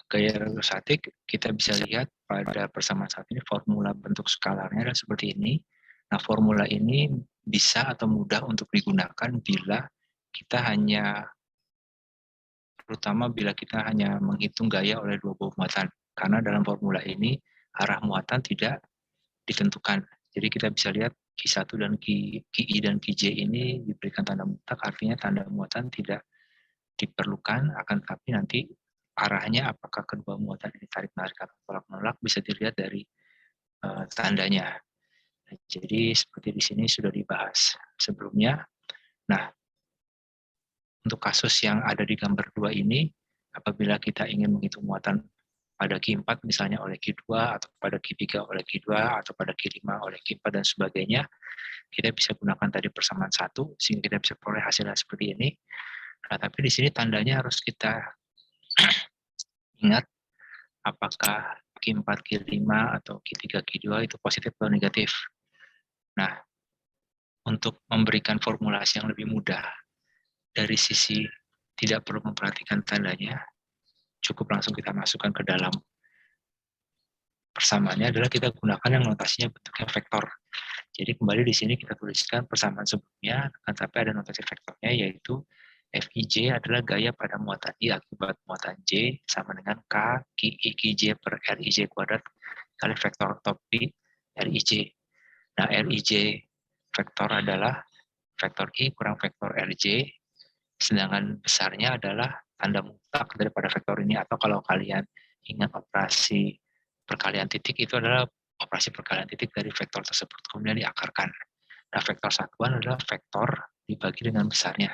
gaya elektrostatik kita bisa lihat pada persamaan saat ini formula bentuk skalarnya adalah seperti ini. Nah, formula ini bisa atau mudah untuk digunakan bila kita hanya terutama bila kita hanya menghitung gaya oleh dua buah muatan. Karena dalam formula ini arah muatan tidak ditentukan. Jadi kita bisa lihat Q1 dan QI dan QJ ini diberikan tanda mutlak, artinya tanda muatan tidak diperlukan, akan tetapi nanti arahnya apakah kedua muatan ini tarik-menarik atau tolak-menolak bisa dilihat dari tandanya. Jadi seperti di sini sudah dibahas sebelumnya. Nah, untuk kasus yang ada di gambar 2 ini, apabila kita ingin menghitung muatan pada Q4 misalnya oleh Q2, atau pada Q3 oleh Q2, atau pada Q5 oleh Q4, dan sebagainya, kita bisa gunakan tadi persamaan 1, sehingga kita bisa peroleh hasilnya seperti ini. Nah, tapi di sini tandanya harus kita ingat apakah Q4, Q5, atau Q3, Q2 itu positif atau negatif. Nah, untuk memberikan formulasi yang lebih mudah, dari sisi tidak perlu memperhatikan tandanya, cukup langsung kita masukkan ke dalam persamaannya adalah kita gunakan yang notasinya bentuknya vektor. Jadi kembali di sini kita tuliskan persamaan sebelumnya, tapi ada notasi vektornya yaitu Fij adalah gaya pada muatan I akibat muatan J sama dengan K QI QJ per Rij kuadrat kali vektor topi Rij. Nah, Rij vektor adalah vektor I kurang vektor Rj, sedangkan besarnya adalah tanda mutlak daripada vektor ini, atau kalau kalian ingat operasi perkalian titik itu adalah operasi perkalian titik dari vektor tersebut kemudian diakarkan. Nah, vektor satuan adalah vektor dibagi dengan besarnya.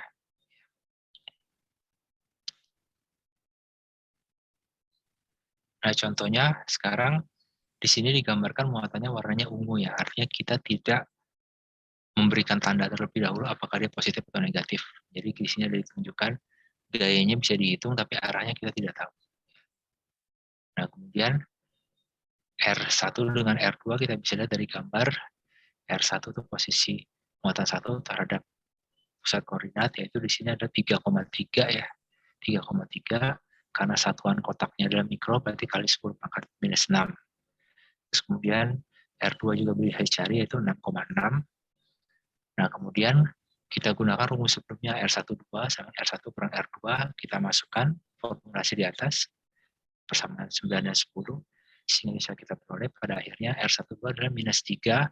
Nah, contohnya sekarang di sini digambarkan muatannya warnanya ungu ya, artinya kita tidak memberikan tanda terlebih dahulu apakah dia positif atau negatif. Jadi di sini ada ditunjukkan gayanya bisa dihitung tapi arahnya kita tidak tahu. Nah, kemudian R1 dengan R2 kita bisa lihat dari gambar. R1 itu posisi muatan 1 terhadap pusat koordinat, yaitu di sini ada 3,3 ya. 3,3 karena satuan kotaknya adalah mikro, berarti kali 10 pangkat minus 6. Terus kemudian R2 juga bisa dicari, yaitu 6,6. Nah, kemudian kita gunakan rumus sebelumnya R12 sama R1 kurang R2, kita masukkan formulasi di atas, persamaan 9 dan 10, sehingga bisa kita peroleh pada akhirnya R12 adalah minus 3,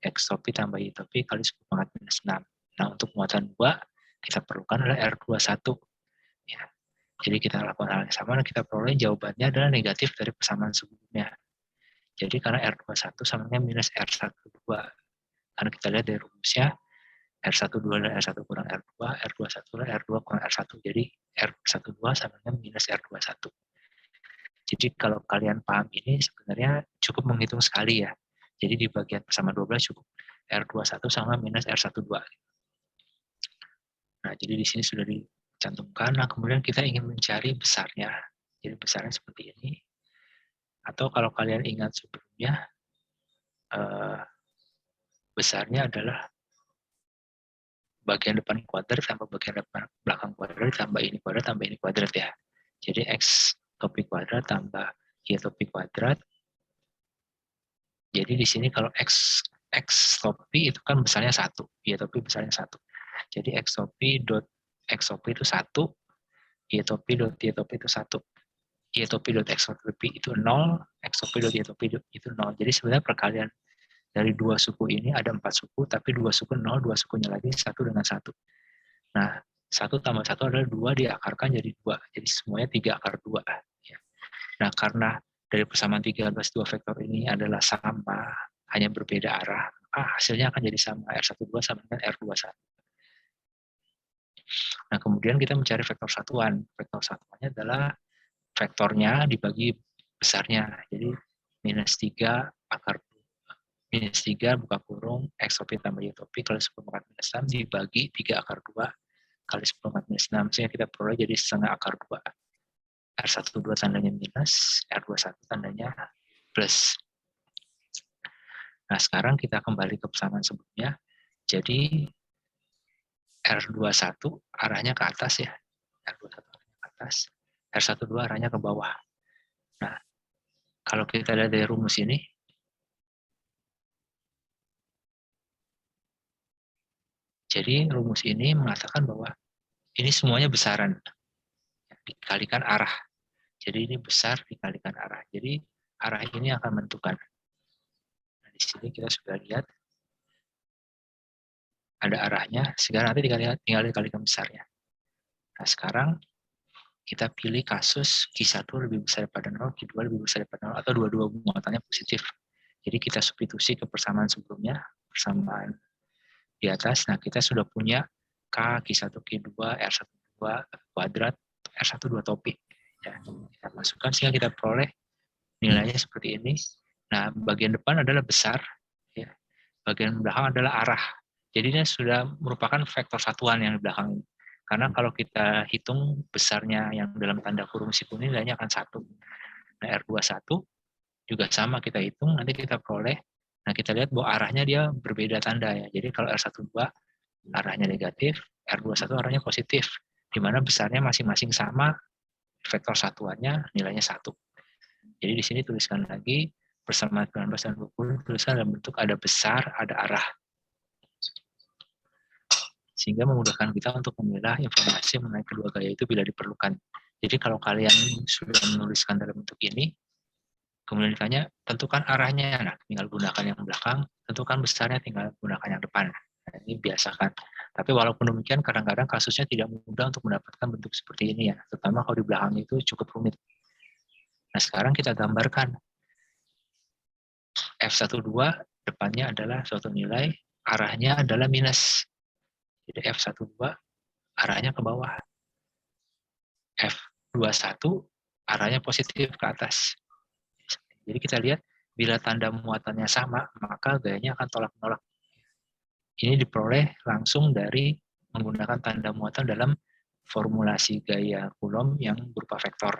X topi tambah Y topi kali 10 pangkat minus 6. Nah, untuk muatan 2, kita perlukan adalah R21. Ya. Jadi kita lakukan hal yang sama, dan kita peroleh jawabannya adalah negatif dari persamaan sebelumnya. Jadi karena R21 sama dengan minus R12. Karena kita lihat dari rumusnya, R12 adalah R1 kurang R2, R21 adalah R2 kurang R1. Jadi R12 sama dengan minus R21. Jadi kalau kalian paham ini, sebenarnya cukup menghitung sekali ya. Jadi di bagian persamaan 12 cukup R21 sama minus R12. Nah, jadi di sini sudah dicantumkan. Nah, kemudian kita ingin mencari besarnya. Jadi besarnya seperti ini. Atau kalau kalian ingat sebelumnya, besarnya adalah bagian depan kuadrat tambah bagian depan belakang kuadrat tambah ini kuadrat ya. Jadi X topi kuadrat tambah Y topi kuadrat. Jadi di sini kalau X topi itu kan besarnya 1, Y topi besarnya 1. Jadi X topi itu 1, Y topi itu 1. Y topi X topi itu 0, X topi Y topi itu 0. Jadi sebenarnya perkalian dari dua suku ini ada 4 suku, tapi 2 suku 0, 2 sukunya lagi 1 dengan 1. Nah, 1 tambah 1 adalah 2 diakarkan jadi 2. Jadi semuanya 3 akar 2. Ya. Nah, karena dari persamaan 13 dua vektor ini adalah sama, hanya berbeda arah, hasilnya akan jadi sama. R12 sama dengan R21. Nah, kemudian kita mencari vektor satuan. Vektor satuannya adalah vektornya dibagi besarnya. Jadi minus 3 akar minus 3 buka kurung X topi tambah Y topi kali 10 pangkat minus 6 dibagi 3 akar 2 kali 10 pangkat minus 6. Sehingga kita peroleh jadi setengah akar 2. R12 tandanya minus, R21 tandanya plus. Nah, sekarang kita kembali ke persamaan sebelumnya. Jadi R21 arahnya ke atas ya. R21 arahnya ke atas. R12 arahnya ke bawah. Kalau kita lihat dari rumus ini, jadi rumus ini mengatakan bahwa ini semuanya besaran, dikalikan arah. Jadi ini besar dikalikan arah. Jadi arah ini akan menentukan. Nah, di sini kita sudah lihat ada arahnya, sehingga nanti tinggal dikalikan besarnya. Nah, sekarang kita pilih kasus Q1 lebih besar daripada 0, Q2 lebih besar daripada 0, atau dua-dua muatannya positif. Jadi kita substitusi ke persamaan sebelumnya, persamaan di atas. Nah, kita sudah punya K, Q1, Q2, R12 kuadrat, R12 topik. Ya, kita masukkan sehingga kita peroleh nilainya seperti ini. Nah, bagian depan adalah besar, ya. Bagian belakang adalah arah. Jadi ini sudah merupakan vektor satuan yang di belakang ini. Karena kalau kita hitung besarnya yang dalam tanda kurung siku ini nilainya akan 1. Nah, R21 juga sama kita hitung, nanti kita peroleh. Nah, kita lihat bahwa arahnya dia berbeda tanda ya. Jadi kalau R12 arahnya negatif, R21 arahnya positif. Di mana besarnya masing-masing sama, vektor satuannya nilainya 1. Jadi di sini tuliskan lagi, persamaan 19 dan 20 tuliskan dalam bentuk ada besar, ada arah. Sehingga memudahkan kita untuk memilah informasi mengenai kedua gaya itu bila diperlukan. Jadi kalau kalian sudah menuliskan dalam bentuk ini, kemudian ditanya, tentukan arahnya, nah tinggal gunakan yang belakang, tentukan besarnya, tinggal gunakan yang depan. Nah, ini biasakan. Tapi walaupun demikian, kadang-kadang kasusnya tidak mudah untuk mendapatkan bentuk seperti ini ya, terutama kalau di belakang itu cukup rumit. Nah sekarang kita gambarkan, F12 depannya adalah suatu nilai, arahnya adalah minus. Jadi F12 arahnya ke bawah. F21 arahnya positif ke atas. Jadi kita lihat, bila tanda muatannya sama, maka gayanya akan tolak-menolak. Ini diperoleh langsung dari menggunakan tanda muatan dalam formulasi gaya Coulomb yang berupa vektor.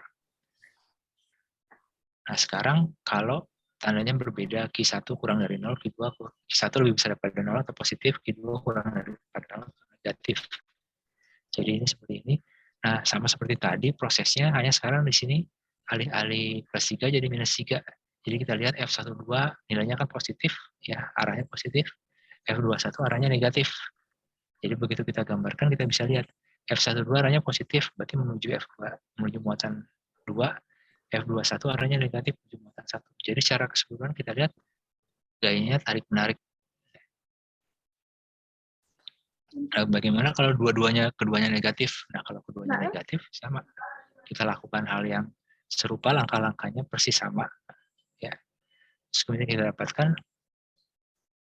Nah sekarang kalau tandanya berbeda, Q1 kurang dari 0, Q1 lebih besar daripada 0 atau positif, Q2 kurang daripada 0 atau negatif. Jadi ini seperti ini. Nah, sama seperti tadi, prosesnya hanya sekarang di sini alih-alih plus 3 jadi minus 3. Jadi kita lihat F12 nilainya kan positif, ya arahnya positif. F21 arahnya negatif. Jadi begitu kita gambarkan, kita bisa lihat F12 arahnya positif, berarti menuju F2, menuju muatan 2. F21 arahnya negatif, menuju muatan 1. Jadi secara keseluruhan kita lihat gayanya tarik-menarik. Nah, bagaimana kalau keduanya negatif? Nah, kalau keduanya negatif, sama. Kita lakukan hal yang serupa, langkah-langkahnya persis sama. Ya. Terus kemudian kita dapatkan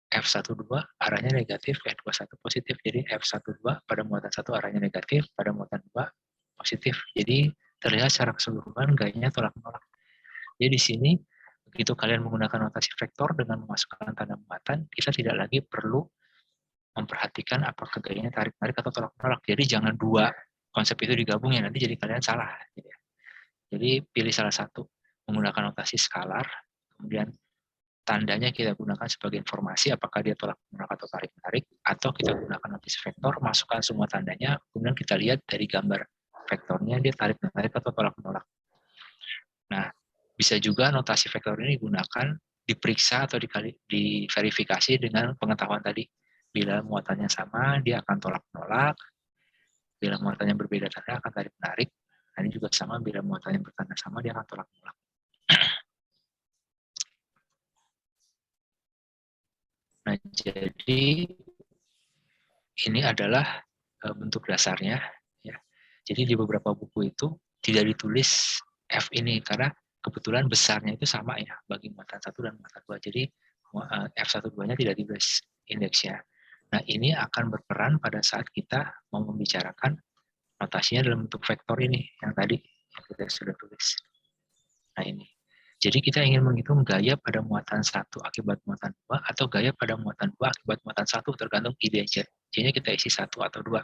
F12 arahnya negatif, F21 positif. Jadi F12 pada muatan 1 arahnya negatif, pada muatan 2 positif. Jadi terlihat secara keseluruhan gayanya tolak-menolak. Jadi di sini, begitu kalian menggunakan notasi vektor dengan memasukkan tanda muatan, kita tidak lagi perlu memperhatikan apakah gayanya tarik-tarik atau tolak-menolak. Jadi jangan dua konsep itu digabung ya, nanti jadi kalian salah. Jadi pilih salah satu, menggunakan notasi skalar, kemudian tandanya kita gunakan sebagai informasi apakah dia tolak-menolak atau tarik-tarik, atau kita gunakan notasi vektor, masukkan semua tandanya, kemudian kita lihat dari gambar vektornya dia tarik-tarik atau tolak-menolak. Nah, bisa juga notasi vektor ini digunakan, diperiksa atau diverifikasi dengan pengetahuan tadi. Bila muatannya sama, dia akan tolak-menolak. Bila muatannya berbeda tanda, akan tarik-menarik. Nah, ini juga sama, bila muatannya bertanda sama, dia akan tolak-menolak. Nah, jadi ini adalah bentuk dasarnya. Ya. Jadi di beberapa buku itu tidak ditulis F ini, karena kebetulan besarnya itu sama ya, bagi muatan 1 dan muatan 2. Jadi F12-nya tidak ditulis indeksnya. Nah, ini akan berperan pada saat kita mau membicarakan notasinya dalam bentuk vektor ini, yang tadi yang kita sudah tulis. Nah, ini. Jadi kita ingin menghitung gaya pada muatan 1 akibat muatan 2, atau gaya pada muatan 2 akibat muatan 1, tergantung ide J-nya kita isi 1 atau 2.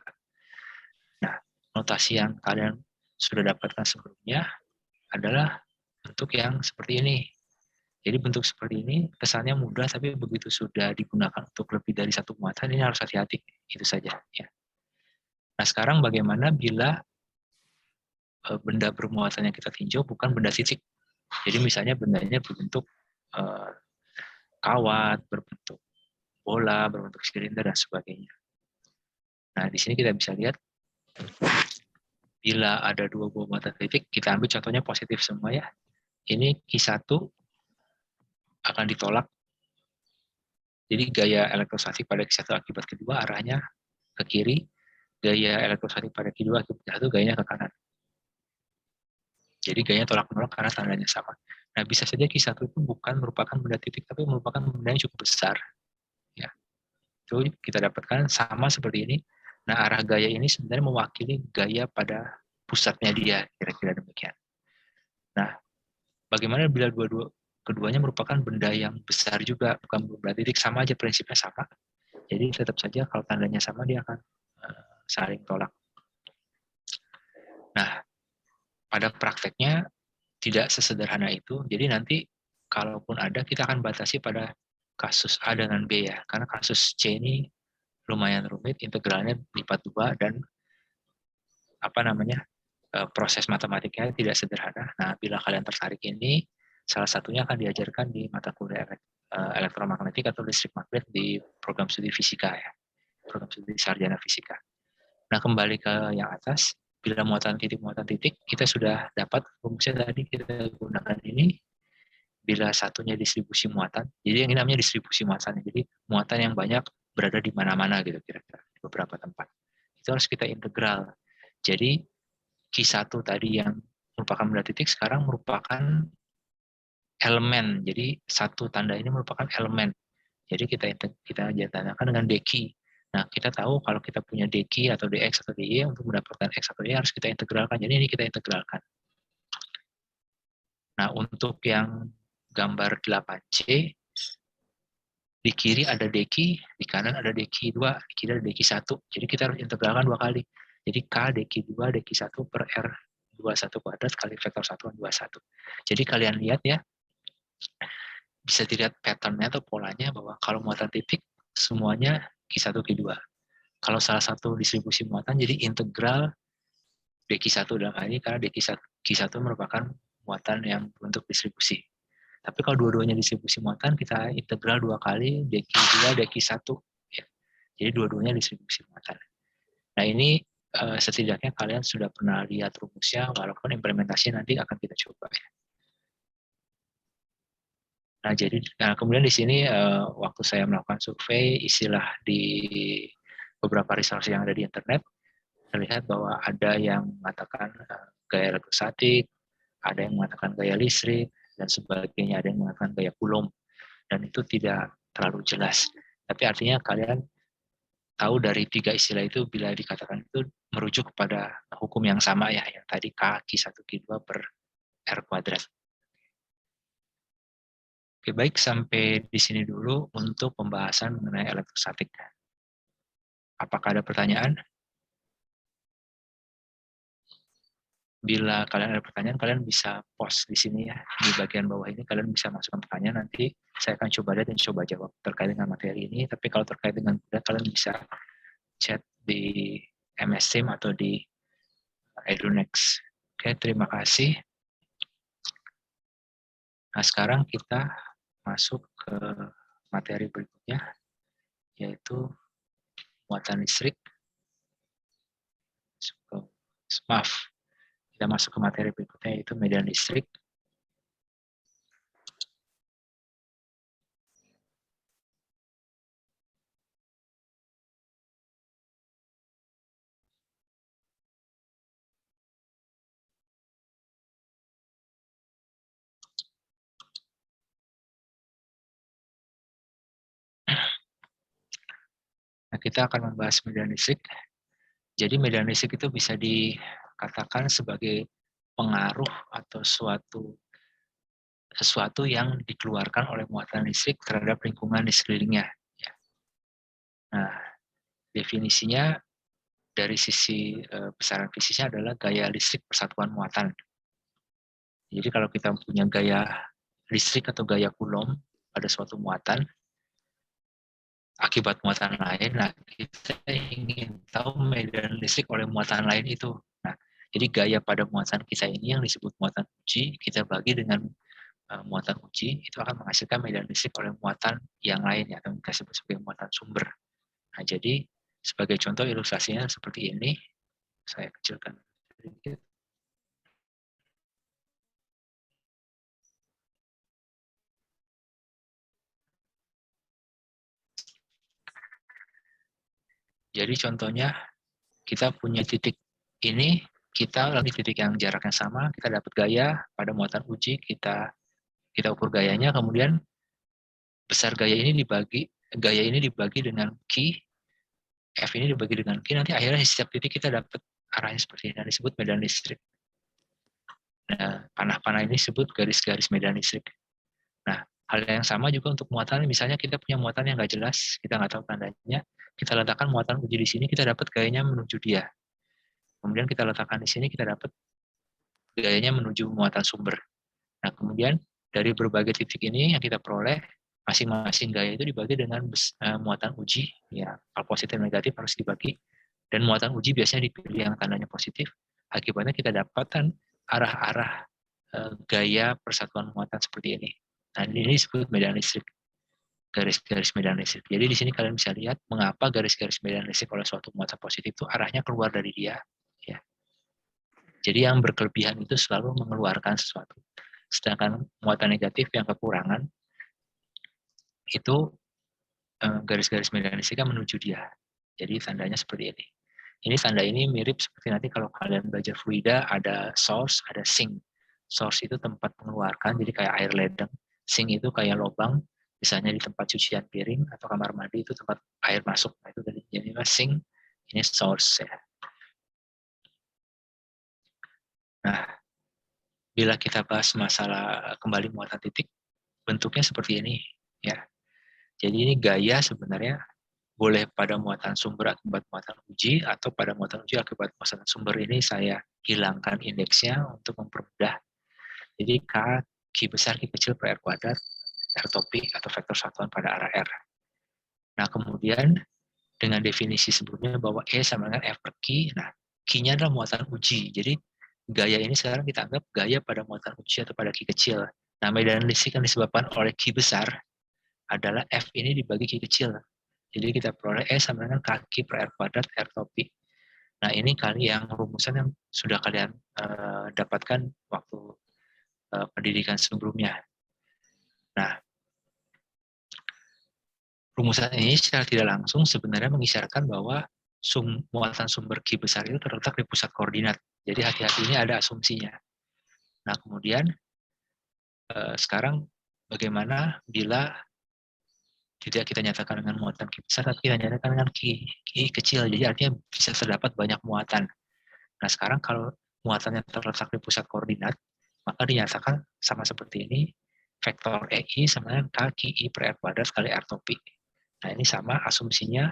Nah, notasi yang kalian sudah dapatkan sebelumnya adalah bentuk yang seperti ini. Jadi bentuk seperti ini kesannya mudah, tapi begitu sudah digunakan untuk lebih dari satu muatan, ini harus hati-hati. Itu saja. Ya. Nah sekarang bagaimana bila benda bermuatan yang kita tinjau bukan benda fisik, Jadi misalnya bendanya berbentuk kawat, berbentuk bola, berbentuk silinder, dan sebagainya. Nah, di sini kita bisa lihat, bila ada dua buah muatan titik, kita ambil contohnya positif semua ya. Ini Q1 akan ditolak. Jadi gaya elektrostatik pada Q1 akibat kedua arahnya ke kiri, gaya elektrostatik pada Q2 akibat Q1 gayanya ke kanan. Jadi gayanya tolak-menolak karena tandanya sama. Nah, bisa saja Q1 itu bukan merupakan benda titik, tapi merupakan benda yang cukup besar. Ya, itu kita dapatkan sama seperti ini. Nah, arah gaya ini sebenarnya mewakili gaya pada pusatnya dia, kira-kira demikian. Nah, bagaimana bila keduanya merupakan benda yang besar juga, bukan benda titik, sama aja prinsipnya sama. Jadi tetap saja kalau tandanya sama dia akan saling tolak. Nah, pada prakteknya tidak sesederhana itu. Jadi nanti kalaupun ada, kita akan batasi pada kasus A dengan B ya. Karena kasus C ini lumayan rumit, integralnya lipat 2 dan proses matematikanya tidak sederhana. Nah, bila kalian tertarik ini, salah satunya akan diajarkan di mata kuliah elektromagnetik atau listrik magnet di program studi fisika ya. Program studi sarjana fisika. Nah, kembali ke yang atas, bila muatan titik, kita sudah dapat rumusnya tadi, kita gunakan ini. Bila satunya distribusi muatan, jadi yang ini namanya distribusi muatan, jadi muatan yang banyak berada di mana-mana gitu kira-kira, di beberapa tempat. Itu harus kita integral. Jadi Q1 tadi yang merupakan benda titik sekarang merupakan elemen. Jadi satu tanda ini merupakan elemen. Jadi kita tandakan dengan dq. Nah, kita tahu kalau kita punya dq atau dx atau dy untuk mendapatkan x atau y harus kita integralkan. Jadi ini kita integralkan. Nah, untuk yang gambar 8C, di kiri ada dq, di kanan ada dq2, di kiri ada dq1. Jadi kita harus integralkan 2 kali. Jadi K dq2 dq1 per R21 kuadrat kali vektor satuan 21. Jadi kalian lihat ya, bisa dilihat pattern-nya atau polanya bahwa kalau muatan titik semuanya Q1, Q2. Kalau salah satu distribusi muatan jadi integral dq1 dalam hal ini karena Q1 merupakan muatan yang bentuk distribusi. Tapi kalau dua-duanya distribusi muatan, kita integral 2 kali dq2 dq1. Ya. Jadi dua-duanya distribusi muatan. Nah, ini setidaknya kalian sudah pernah lihat rumusnya, walaupun implementasi nanti akan kita coba ya. Nah, jadi kemudian di sini waktu saya melakukan survei, istilah di beberapa resource yang ada di internet, terlihat bahwa ada yang mengatakan gaya elektrostatik, ada yang mengatakan gaya listrik, dan sebagainya, ada yang mengatakan gaya Coulomb, dan itu tidak terlalu jelas. Tapi artinya kalian tahu dari 3 istilah itu bila dikatakan itu merujuk kepada hukum yang sama ya, yang tadi K Q1 Q2 per R kuadrat. Oke, baik, sampai di sini dulu untuk pembahasan mengenai elektrostatik. Apakah ada pertanyaan? Bila kalian ada pertanyaan, kalian bisa post di sini ya, di bagian bawah ini kalian bisa masukkan pertanyaan, nanti saya akan coba lihat dan coba jawab terkait dengan materi ini. Tapi kalau terkait dengan kalian bisa chat di MS Team atau di Edunext. Oke, terima kasih. Nah, sekarang kita masuk ke materi berikutnya, yaitu muatan listrik. Maaf, kita masuk ke materi berikutnya, yaitu medan listrik. Nah, kita akan membahas medan listrik. Jadi medan listrik itu bisa dikatakan sebagai pengaruh atau sesuatu yang dikeluarkan oleh muatan listrik terhadap lingkungan di sekelilingnya. Nah, definisinya dari sisi besaran fisiknya adalah gaya listrik persatuan muatan. Jadi kalau kita punya gaya listrik atau gaya Coulomb pada suatu muatan, akibat muatan lain, nah kita ingin tahu medan listrik oleh muatan lain itu. Nah, jadi gaya pada muatan kita ini yang disebut muatan uji, kita bagi dengan muatan uji itu akan menghasilkan medan listrik oleh muatan yang lain ya, atau kita sebut sebagai muatan sumber. Nah, jadi sebagai contoh ilustrasinya seperti ini, saya kecilkan sedikit. Jadi contohnya kita punya titik ini, kita di titik yang jaraknya sama, kita dapat gaya pada muatan uji, kita ukur gayanya, kemudian besar gaya ini dibagi dengan Q, F ini dibagi dengan Q, nanti akhirnya di setiap titik kita dapat arahnya seperti ini, disebut medan listrik. Nah, panah-panah ini disebut garis-garis medan listrik. Nah, hal yang sama juga untuk muatan, misalnya kita punya muatan yang nggak jelas, kita nggak tahu tandanya, kita letakkan muatan uji di sini, kita dapat gayanya menuju dia. Kemudian kita letakkan di sini, kita dapat gayanya menuju muatan sumber. Nah, kemudian dari berbagai titik ini yang kita peroleh, masing-masing gaya itu dibagi dengan muatan uji, ya, kalau positif dan negatif harus dibagi, dan muatan uji biasanya dipilih yang tandanya positif, akibatnya kita dapatkan arah-arah gaya persatuan muatan seperti ini. Nah, ini disebut medan listrik, garis-garis medan listrik. Jadi di sini kalian bisa lihat mengapa garis-garis medan listrik oleh suatu muatan positif itu arahnya keluar dari dia. Ya. Jadi yang berkelebihan itu selalu mengeluarkan sesuatu. Sedangkan muatan negatif yang kekurangan itu garis-garis medan listrik menuju dia. Jadi tandanya seperti ini. Ini tanda ini mirip seperti nanti kalau kalian belajar fluida, ada source, ada sink. Source itu tempat mengeluarkan, jadi kayak air ledeng. Sink itu kayak lubang, misalnya di tempat cucian piring atau kamar mandi itu tempat air masuk. Nah, itu dari jadi sink, ini source ya. Nah, bila kita bahas masalah kembali muatan titik, bentuknya seperti ini ya. Jadi ini gaya sebenarnya boleh pada muatan sumber akibat muatan uji atau pada muatan uji akibat muatan sumber. Ini saya hilangkan indeksnya untuk mempermudah. Jadi K, Q besar, Q kecil per R kuadrat, R topik atau vektor satuan pada arah R. Nah, kemudian dengan definisi sebelumnya bahwa E sama dengan F per Q, nah Q-nya adalah muatan uji. Jadi gaya ini sekarang kita anggap gaya pada muatan uji atau pada Q kecil. Nah, medan listrik yang disebabkan oleh Q besar adalah F ini dibagi Q kecil. Jadi kita peroleh E sama dengan kaki per R kuadrat R topik. Nah, ini kali yang rumusan yang sudah kalian dapatkan waktu pendidikan sebelumnya. Nah, rumusan ini secara tidak langsung sebenarnya mengisyaratkan bahwa muatan sumber Q besar itu terletak di pusat koordinat. Jadi hati-hati, ini ada asumsinya. Nah, kemudian sekarang bagaimana bila tidak kita nyatakan dengan muatan Q besar, tapi kita nyatakan dengan Q kecil. Jadi artinya bisa terdapat banyak muatan. Nah, sekarang kalau muatannya terletak di pusat koordinat, maka dinyatakan sama seperti ini, vektor EI sama dengan K QI per R kuadrat kali R topik. Nah, ini sama asumsinya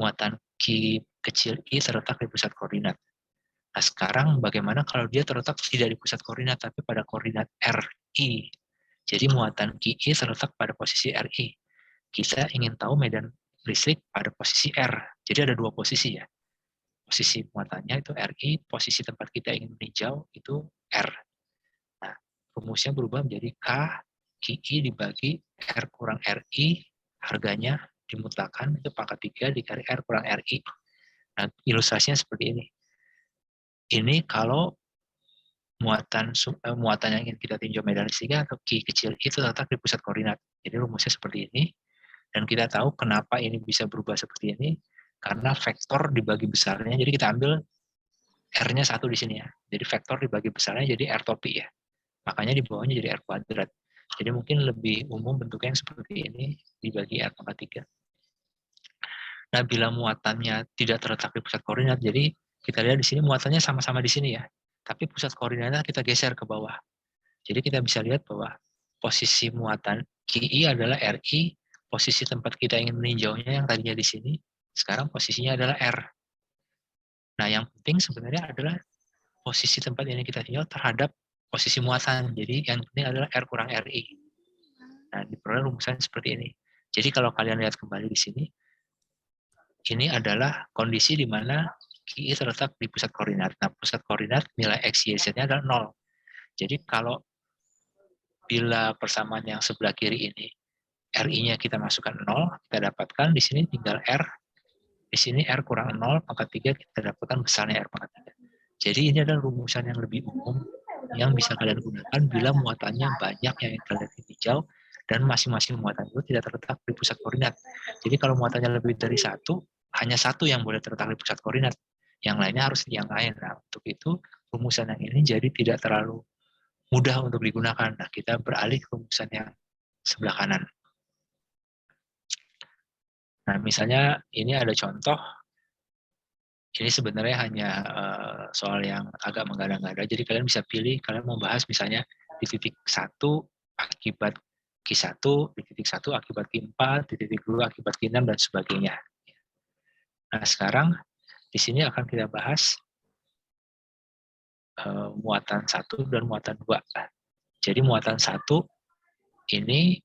muatan Q kecil I terletak di pusat koordinat. Nah, sekarang bagaimana kalau dia terletak tidak di pusat koordinat, tapi pada koordinat RI. Jadi muatan QI terletak pada posisi RI. Kita ingin tahu medan listrik pada posisi R. Jadi ada dua posisi ya. Posisi muatannya itu RI, posisi tempat kita ingin meninjau itu R. Nah, rumusnya berubah menjadi K QI dibagi R kurang RI, harganya dimutlakan, itu pangkat 3 dikali R kurang RI. Nah, ilustrasinya seperti ini. Ini kalau muatan yang ingin kita tinjau medan listriknya atau Q kecil itu terletak di pusat koordinat. Jadi rumusnya seperti ini. Dan kita tahu kenapa ini bisa berubah seperti ini, karena vektor dibagi besarnya, jadi kita ambil R-nya 1 di sini ya. Jadi vektor dibagi besarnya jadi R topik ya. Makanya di bawahnya jadi R kuadrat. Jadi mungkin lebih umum bentuknya yang seperti ini, dibagi R pangkat 3. Nah, bila muatannya tidak terletak di pusat koordinat, jadi kita lihat di sini muatannya sama-sama di sini ya. Tapi pusat koordinatnya kita geser ke bawah. Jadi kita bisa lihat bahwa posisi muatan QI adalah RI, posisi tempat kita ingin meninjaunya yang tadinya di sini, sekarang posisinya adalah R. Nah, yang penting sebenarnya adalah posisi tempat ini kita tinjau terhadap posisi muatan. Jadi yang penting adalah R kurang RI. Nah, diperoleh rumusan seperti ini. Jadi kalau kalian lihat kembali di sini, ini adalah kondisi di mana QI terletak di pusat koordinat. Nah, pusat koordinat nilai X, Y, Z-nya adalah 0. Jadi kalau bila persamaan yang sebelah kiri ini RI-nya kita masukkan 0, kita dapatkan di sini tinggal R. Di sini R kurang 0, pangkat 3, kita dapatkan besarnya R pangkat 3. Jadi ini adalah rumusan yang lebih umum yang bisa kalian gunakan bila muatannya banyak yang kalian hijau dan masing-masing muatan itu tidak terletak di pusat koordinat. Jadi kalau muatannya lebih dari satu, hanya satu yang boleh terletak di pusat koordinat. Yang lainnya harus di yang lain. Nah, untuk itu rumusan yang ini jadi tidak terlalu mudah untuk digunakan. Nah, kita beralih ke rumusan yang sebelah kanan. Nah, misalnya ini ada contoh, ini sebenarnya hanya soal yang agak mengada-ngada, jadi kalian bisa pilih, kalian mau bahas misalnya di titik 1 akibat Q1, di titik 1 akibat Q4, di titik 2 akibat Q6, dan sebagainya. Nah, sekarang di sini akan kita bahas muatan 1 dan muatan 2. Jadi muatan 1 ini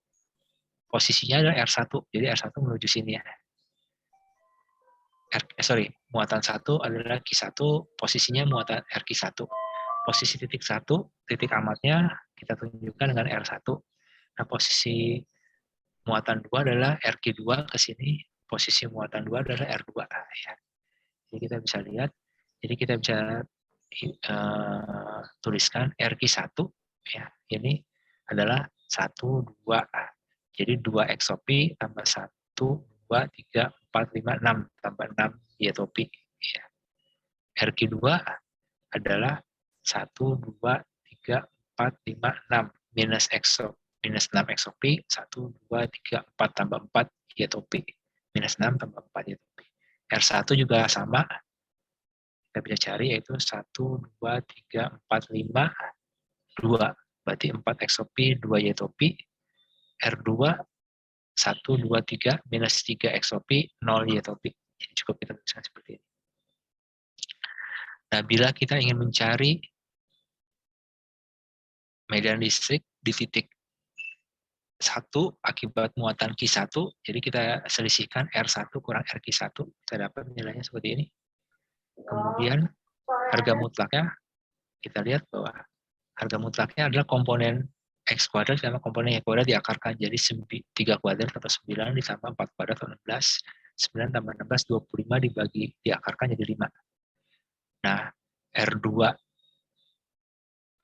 posisinya adalah R1, jadi R1 menuju sini ya. Muatan 1 adalah Q1, posisinya muatan RQ1. Posisi titik 1, titik amatnya kita tunjukkan dengan R1. Nah, posisi muatan 2 adalah RQ2 ke sini, posisi muatan 2 adalah R2. Ya. Jadi kita bisa lihat, jadi kita bisa tuliskan RQ1, ya, ini adalah 1, 2. Jadi 2 XOP tambah 1, 2, 3, 4, 5, 6, tambah 6 Y-topi. Ya. RQ2 adalah 1, 2, 3, 4, 5, 6, minus 6 XOP, 1, 2, 3, 4, tambah 4 Y-topi. Minus 6 tambah 4 Y-topi. R1 juga sama, kita bisa cari yaitu 1, 2, 3, 4, 5, 2. Berarti 4 XOP, 2 Y-topi. R2 1, 2, 3, minus 3 XOP, 0 Y-topi. Jadi cukup kita tuliskan seperti ini. Nah, bila kita ingin mencari medan listrik di titik 1 akibat muatan Q1, jadi kita selisihkan R1 kurang RQ1, kita dapat nilainya seperti ini. Kemudian harga mutlaknya, kita lihat bahwa harga mutlaknya adalah komponen X kuadrat sama komponen Y kuadrat diakarkan, jadi 3 kuadrat atau 9 ditambah 4 kuadrat atau 16, 9 tambah 16, 25 dibagi diakarkan jadi 5. Nah, R2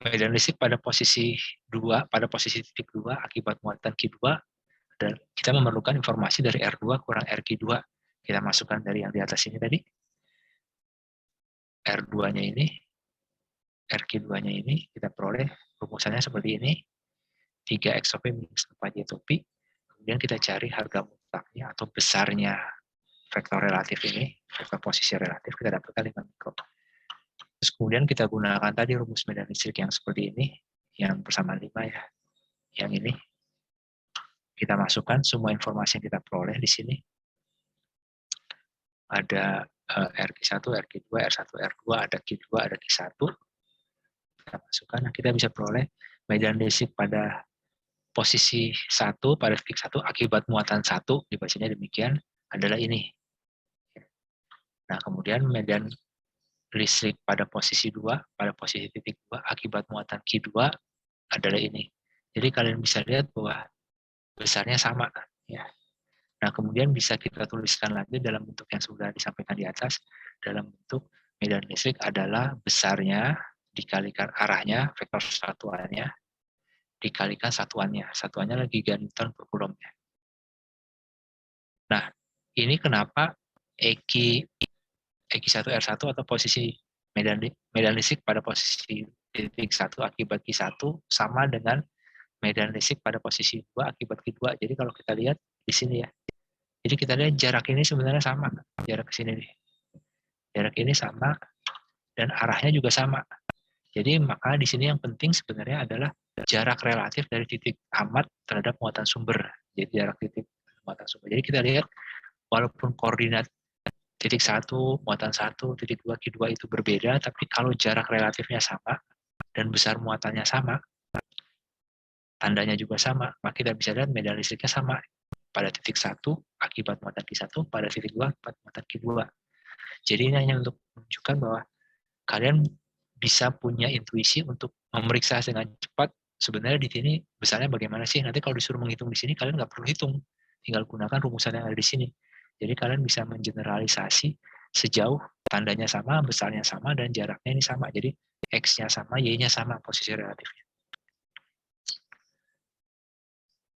medan listrik pada posisi 2, pada posisi titik 2 akibat muatan Q2, dan kita memerlukan informasi dari R2 kurang RQ2. Kita masukkan dari yang di atas ini tadi. R2-nya ini, RQ2-nya ini, kita peroleh rumusannya seperti ini. 3 XOP minus 4 Y-topi. Kemudian kita cari harga mutlaknya atau besarnya vektor relatif ini, vektor posisi relatif, kita dapatkan 5 mikro. Terus kemudian kita gunakan tadi rumus medan listrik yang seperti ini, yang bersamaan 5 ya. Yang ini, kita masukkan semua informasi yang kita peroleh di sini. Ada RQ1, RQ2, R1, R2, ada Q2, ada Q1. Kita masukkan, nah kita bisa peroleh medan listrik pada posisi 1, pada titik 1, akibat muatan 1, dibacanya demikian, adalah ini. Nah, kemudian medan listrik pada posisi 2, pada posisi titik 2, akibat muatan Q2, adalah ini. Jadi kalian bisa lihat bahwa besarnya sama. Ya. Nah, kemudian bisa kita tuliskan lagi dalam bentuk yang sudah disampaikan di atas, dalam bentuk medan listrik adalah besarnya dikalikan arahnya, vektor satuannya, dikalikan satuannya. Satuannya lagi Giga-Newton per Coulomb. Nah, ini kenapa EQ1 R1 atau posisi medan listrik pada posisi titik 1 akibat Q1 sama dengan medan listrik pada posisi 2 akibat Q2. Jadi kalau kita lihat di sini ya, jadi kita lihat jarak ini sebenarnya sama, jarak ke sini nih. Jarak ini sama, dan arahnya juga sama. Jadi maka di sini yang penting sebenarnya adalah jarak relatif dari titik amat terhadap muatan sumber. Jadi jarak titik muatan sumber. Jadi kita lihat, walaupun koordinat titik 1, muatan 1, titik 2, Q2 itu berbeda, tapi kalau jarak relatifnya sama, dan besar muatannya sama, tandanya juga sama, maka kita bisa lihat medan listriknya sama. Pada titik 1 akibat muatan Q1, pada titik 2 akibat muatan Q2. Jadi ini hanya untuk menunjukkan bahwa kalian bisa punya intuisi untuk memeriksa dengan cepat sebenarnya di sini besarnya bagaimana sih? Nanti kalau disuruh menghitung di sini, kalian nggak perlu hitung. Tinggal gunakan rumusan yang ada di sini. Jadi kalian bisa mengeneralisasi sejauh tandanya sama, besarnya sama, dan jaraknya ini sama. Jadi X-nya sama, Y-nya sama, posisi relatifnya.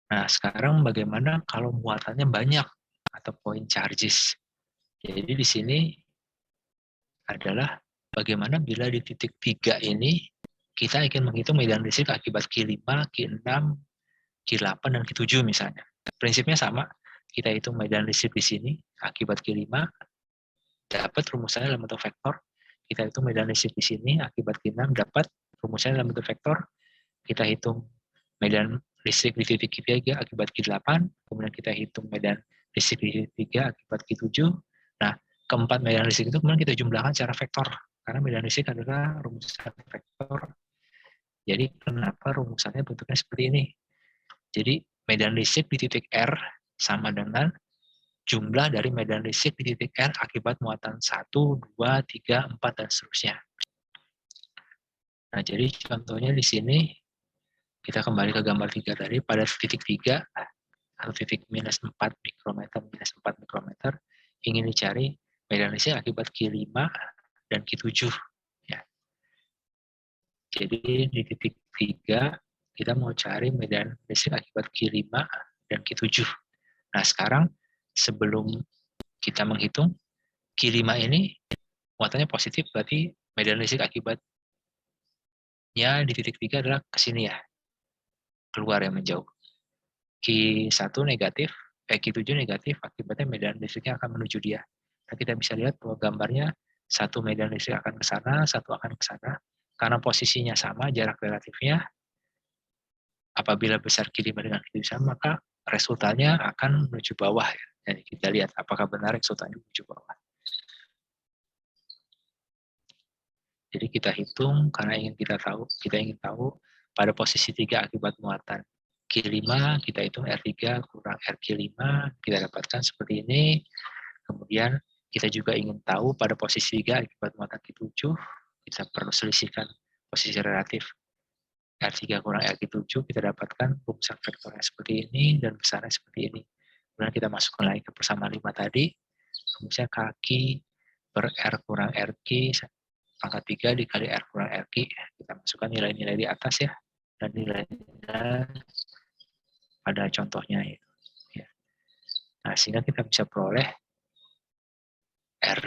Nah, sekarang bagaimana kalau muatannya banyak atau point charges? Jadi di sini adalah bagaimana bila di titik 3 ini kita ingin menghitung medan listrik akibat Q5, Q6, Q8, dan Q7 misalnya. Prinsipnya sama, kita hitung medan listrik di sini akibat Q5, dapat rumusannya dalam bentuk vektor. Kita hitung medan listrik di sini akibat Q6, dapat rumusannya dalam bentuk vektor. Kita hitung medan listrik di titik Q3 akibat Q8, kemudian kita hitung medan listrik di titik 3 akibat Q7. Nah, keempat medan listrik itu kemudian kita jumlahkan secara vektor, karena medan listrik adalah rumusan vektor. Jadi kenapa rumusannya bentuknya seperti ini? Jadi medan listrik di titik R sama dengan jumlah dari medan listrik di titik R akibat muatan 1, 2, 3, 4, dan seterusnya. Nah, jadi contohnya di sini, kita kembali ke gambar 3 tadi, pada titik 3, atau titik minus 4 mikrometer, minus 4 mikrometer, ingin dicari medan listrik akibat Q5 dan Q7. Ya. Jadi di titik 3, kita mau cari medan listrik akibat Q5 dan Q7. Nah, sekarang sebelum kita menghitung, Q5 ini muatannya positif, berarti medan listrik akibatnya di titik 3 adalah ke sini ya, keluar yang menjauh. Q1 negatif, Q7 negatif, akibatnya medan listriknya akan menuju dia. Nah, kita bisa lihat bahwa gambarnya satu medan listrik akan ke sana, satu akan ke sana. Karena posisinya sama, jarak relatifnya, apabila besar Q5 dengan Q7 sama, maka resultanya akan menuju bawah. Ya. Jadi kita lihat apakah benar resultanya menuju bawah. Jadi kita hitung karena kita ingin tahu pada posisi 3 akibat muatan Q5, kita hitung R3 kurang RQ5, kita dapatkan seperti ini. Kemudian kita juga ingin tahu pada posisi 3 akibat muatan Q7, kita perlu selisihkan posisi relatif R3 kurang RQ7, kita dapatkan rumusan vektornya seperti ini dan besarnya seperti ini. Kemudian kita masukkan lagi ke persamaan 5 tadi, kemudian kaki per R kurang RQ pangkat 3 dikali R kurang RQ, kita masukkan nilai-nilai di atas ya, dan nilainya pada contohnya itu. Ya. Nah, sehingga kita bisa peroleh R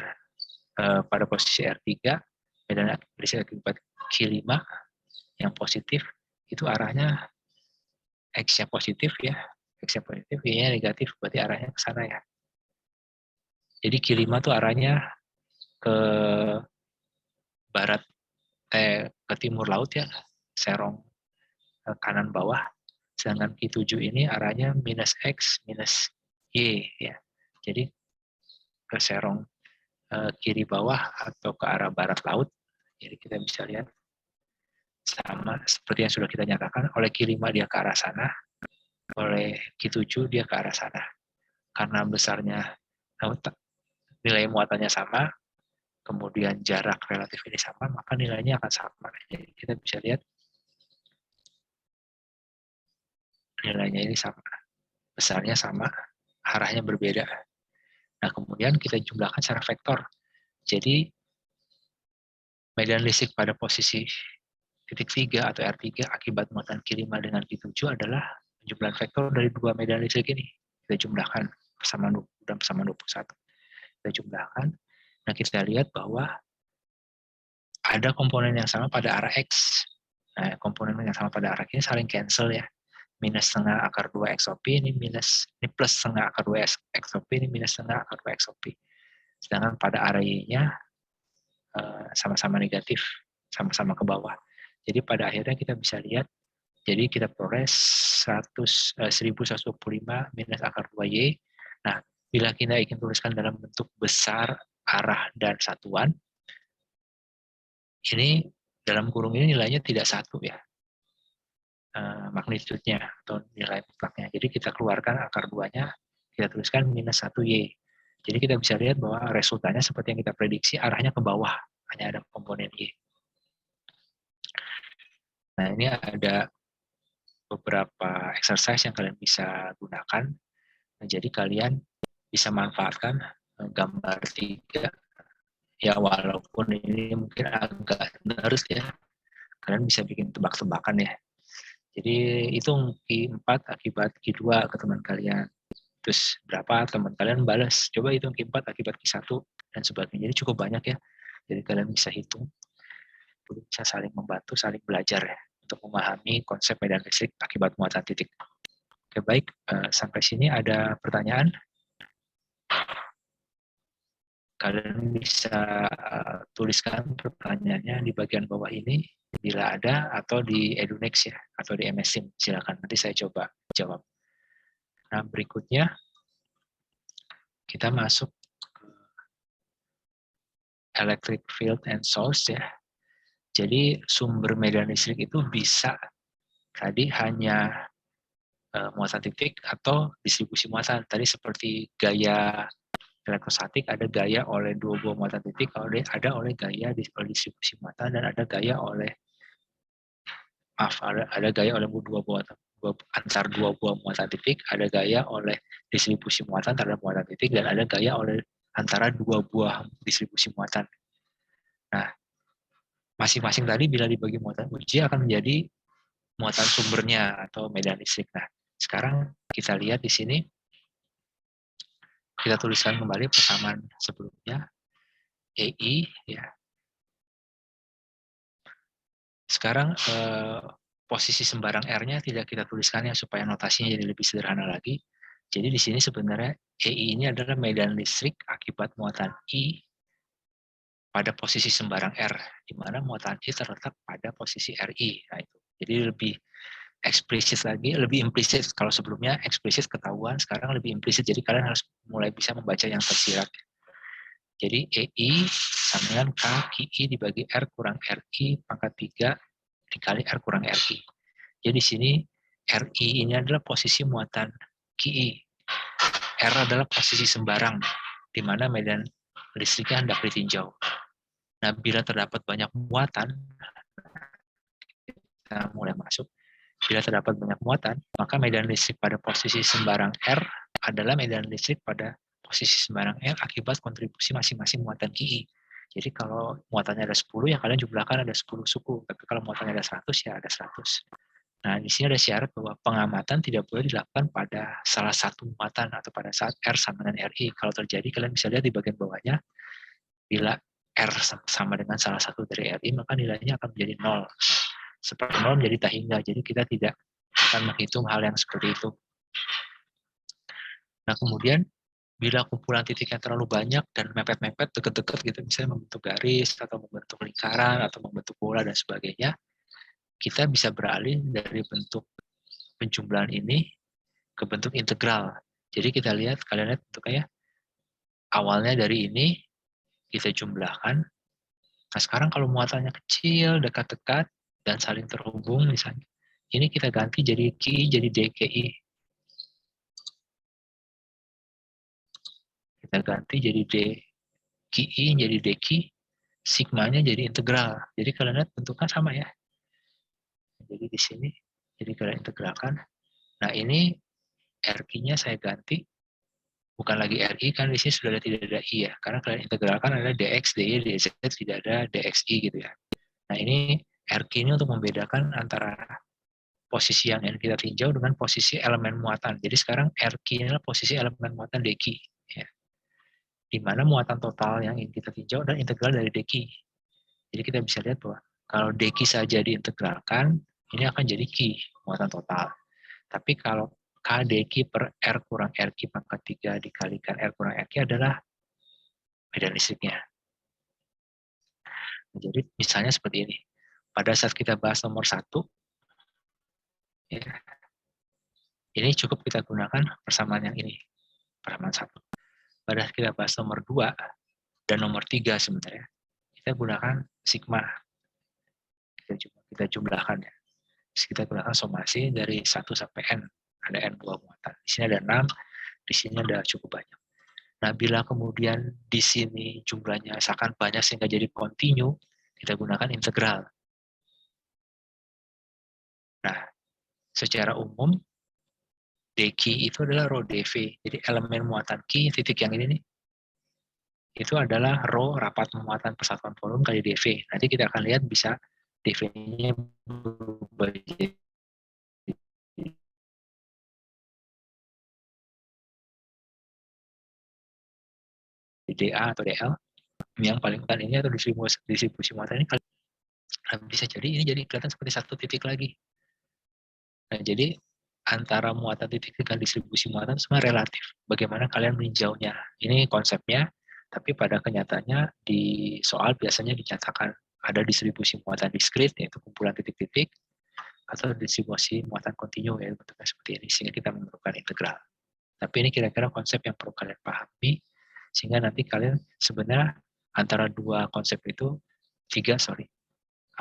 pada posisi R3, medan listrik akibat Q5 yang positif, itu arahnya X-nya positif ya, X-nya positif, Y-nya negatif, berarti arahnya ke sana ya. Jadi Q5 itu arahnya ke barat, ke timur laut ya, serong kanan bawah, sedangkan Q7 ini arahnya minus X, minus Y ya. Jadi ke serong kiri bawah atau ke arah barat laut. Jadi kita bisa lihat sama seperti yang sudah kita nyatakan, oleh Q5 dia ke arah sana, oleh Q7 dia ke arah sana. Karena besarnya nilai muatannya sama, kemudian jarak relatif ini sama, maka nilainya akan sama. Jadi kita bisa lihat nilainya ini sama, besarnya sama, arahnya berbeda. Nah, kemudian kita jumlahkan secara vektor. Jadi medan listrik pada posisi titik 3 atau R3 akibat muatan Q5 dengan Q7 adalah jumlah vektor dari dua medan listrik ini. Kita jumlahkan bersama 20 dan bersama 21. Kita jumlahkan. Nah, kita lihat bahwa ada komponen yang sama pada arah X. Nah, komponen yang sama pada arah ini saling cancel ya. Minus setengah akar 2 XOP, ini plus setengah akar 2 XOP, ini minus setengah akar 2 XOP. Sedangkan pada arah Y-nya sama-sama negatif, sama-sama ke bawah. Jadi pada akhirnya kita bisa lihat, jadi kita peroleh 1125 minus akar 2Y. Nah, bila kita ingin tuliskan dalam bentuk besar, arah, dan satuan, ini dalam kurung ini nilainya tidak satu ya, magnitudenya atau nilai mutlaknya. Jadi kita keluarkan akar 2-nya, kita tuliskan minus 1Y. Jadi kita bisa lihat bahwa resultannya seperti yang kita prediksi, arahnya ke bawah, hanya ada komponen Y. Nah, ini ada beberapa exercise yang kalian bisa gunakan. Nah, jadi kalian bisa manfaatkan gambar 3. Ya walaupun ini mungkin agak nerd ya, kalian bisa bikin tebak-tebakan ya. Jadi hitung Q4 akibat Q2 ke teman kalian. Terus berapa teman kalian balas. Coba hitung Q4 akibat Q1 dan sebagainya. Jadi cukup banyak ya. Jadi kalian bisa hitung. Bisa saling membantu, saling belajar ya. Untuk memahami konsep medan listrik akibat muatan titik. Oke, baik. Sampai sini ada pertanyaan? Kalian bisa tuliskan pertanyaannya di bagian bawah ini bila ada, atau di EduNext ya, atau di MS Team. Silakan, nanti saya coba jawab. Nah, berikutnya kita masuk ke electric field and source ya. Jadi sumber medan listrik itu bisa tadi hanya muatan titik atau distribusi muatan. Tadi seperti gaya elektrostatik, ada gaya oleh 2 buah muatan titik, ada oleh gaya distribusi muatan, dan ada gaya oleh ada gaya oleh antar 2 buah muatan titik, ada gaya oleh distribusi muatan terhadap muatan titik, dan ada gaya oleh antara 2 buah distribusi muatan. Nah, masing-masing tadi bila dibagi muatan uji akan menjadi muatan sumbernya atau medan listrik. Nah, sekarang kita lihat di sini, kita tuliskan kembali persamaan sebelumnya, EI ya. Sekarang posisi sembarang R-nya tidak kita tuliskan ya, supaya notasinya jadi lebih sederhana lagi. Jadi di sini sebenarnya EI ini adalah medan listrik akibat muatan I pada posisi sembarang R, di mana muatan I terletak pada posisi RI. Nah, itu. Jadi lebih eksplisit lagi, lebih implisit. Kalau sebelumnya eksplisit ketahuan, sekarang lebih implisit. Jadi kalian harus mulai bisa membaca yang tersirat. Jadi EI sama dengan K KI dibagi R kurang RI pangkat 3 dikali R kurang RI. Jadi di sini RI ini adalah posisi muatan KI. R adalah posisi sembarang, di mana medan listriknya hendak ditinjau. Nah, bila terdapat banyak muatan, kita mulai masuk. Bila terdapat banyak muatan, maka medan listrik pada posisi sembarang R adalah medan listrik pada posisi sembarang R akibat kontribusi masing-masing muatan KI. Jadi kalau muatannya ada 10, ya kalian jumlahkan ada 10 suku. Tapi kalau muatannya ada 100, ya ada 100. Nah, di sini ada syarat bahwa pengamatan tidak boleh dilakukan pada salah satu muatan atau pada saat R sama dengan RI. Kalau terjadi, kalian bisa lihat di bagian bawahnya, bila R sama dengan salah satu dari RI, maka nilainya akan menjadi 0. Seperti 0 menjadi tak hingga, jadi kita tidak akan menghitung hal yang seperti itu. Nah, kemudian, bila kumpulan titiknya terlalu banyak dan mepet-mepet, deket-deket gitu, misalnya membentuk garis, atau membentuk lingkaran, atau membentuk bola, dan sebagainya, kita bisa beralih dari bentuk penjumlahan ini ke bentuk integral. Jadi kita lihat, kalian lihat bentuknya, awalnya dari ini, kita jumlahkan. Nah, sekarang kalau muatannya kecil, dekat-dekat, dan saling terhubung misalnya, ini kita ganti jadi KI, jadi DKI. Kita ganti jadi DKI, jadi DKI, sigmanya jadi integral. Jadi kalian lihat bentuknya sama ya. Jadi di sini, jadi kalian integralkan. Nah, ini RQ-nya saya ganti, bukan lagi RI, kan di sini sudah tidak ada I ya, karena kalian integralkan adalah DX, DY, DZ, tidak ada DXI gitu ya. Nah, ini RQ ini untuk membedakan antara posisi yang ingin kita tinjau dengan posisi elemen muatan. Jadi sekarang RQ ini adalah posisi elemen muatan DQ, ya. Di mana muatan total yang ingin kita tinjau adalah integral dari DQ. Jadi kita bisa lihat bahwa kalau DQ saja diintegralkan, ini akan jadi Q, muatan total. Tapi kalau KDQ per R kurang RQ pangkat 3 dikalikan R kurang RQ adalah medan listriknya. Jadi misalnya seperti ini. Pada saat kita bahas nomor 1, ya, ini cukup kita gunakan persamaan yang ini, persamaan 1. Pada saat kita bahas nomor 2 dan nomor 3 sebenarnya, kita gunakan sigma. Kita jumlahkan ya. Kita gunakan somasi dari 1 sampai N. Ada N buah muatan. Di sini ada 6, di sini ada cukup banyak. Nah, bila kemudian di sini jumlahnya seakan banyak sehingga jadi kontinu, kita gunakan integral. Nah, secara umum D key itu adalah row DV. Jadi elemen muatan key titik yang ini nih, itu adalah row rapat muatan persatuan volume kali DV. Nanti kita akan lihat bisa DV-nya berubah jadi DA atau DL. Yang paling utama ini atau distribusi muatan ini bisa jadi ini jadi kelihatan seperti satu titik lagi. Nah, jadi antara muatan titik dengan distribusi muatan semua relatif. Bagaimana kalian meninjaunya? Ini konsepnya, tapi pada kenyataannya di soal biasanya dinyatakan ada distribusi muatan diskrit, yaitu kumpulan titik-titik, atau distribusi muatan kontinu, yaitu bentuknya seperti ini, sehingga kita memerlukan integral. Tapi ini kira-kira konsep yang perlu kalian pahami, sehingga nanti kalian sebenarnya antara dua konsep itu,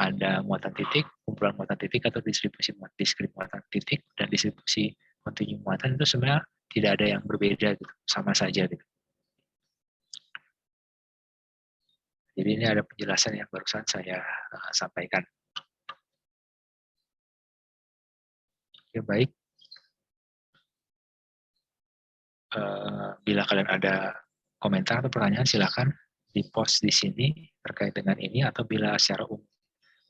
ada muatan titik, kumpulan muatan titik atau distribusi diskrit muatan titik dan distribusi kontinu muatan itu sebenarnya tidak ada yang berbeda gitu, sama saja gitu. Jadi ini ada penjelasan yang barusan saya sampaikan. Ya baik, bila kalian ada komentar atau pertanyaan silakan di post di sini terkait dengan ini, atau bila secara umum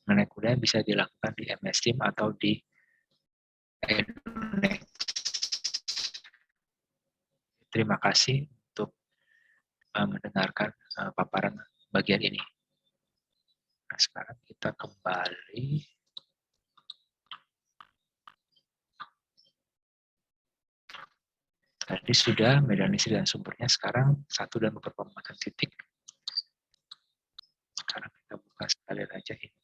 mengenai kuliah bisa dilakukan di MS Team atau di Edunix. Terima kasih untuk mendengarkan paparan bagian ini. Nah, sekarang kita kembali. Tadi sudah medan listrik dan sumbernya, sekarang satu dan beberapa muatan titik. Sekarang kita buka sekalian aja ini.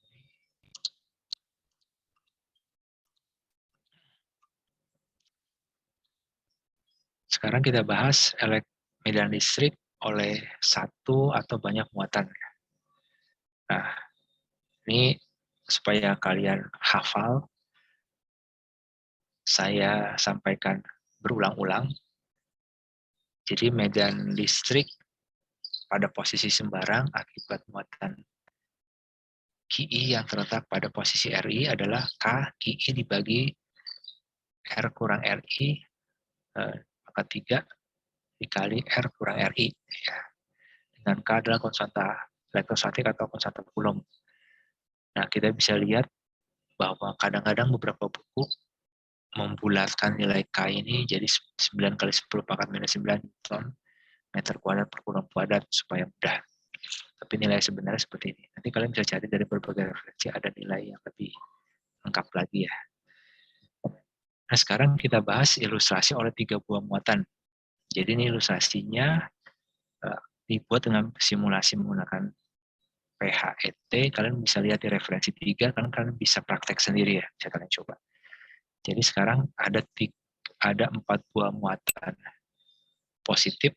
Sekarang kita bahas medan listrik oleh satu atau banyak muatan. Nah, ini supaya kalian hafal, saya sampaikan berulang-ulang. Jadi medan listrik pada posisi sembarang akibat muatan QI yang terletak pada posisi RI adalah K QI dibagi R kurang RI pangkat 3 dikali R kurang RI. Ya. Dengan K adalah konstanta elektrostatik atau konstanta Coulomb. Nah, kita bisa lihat bahwa kadang-kadang beberapa buku membulatkan nilai K ini jadi 9 kali 10 pangkat minus 9 Newton meter kuadrat per Coulomb kuadrat supaya mudah. Tapi nilai sebenarnya seperti ini. Nanti kalian bisa cari dari berbagai referensi, ada nilai yang lebih lengkap lagi ya. Nah, sekarang kita bahas ilustrasi oleh 3 buah muatan. Jadi ini ilustrasinya dibuat dengan simulasi menggunakan PHET. Kalian bisa lihat di referensi 3, kalian bisa praktek sendiri ya, bisa kalian coba. Jadi sekarang ada 4 buah muatan positif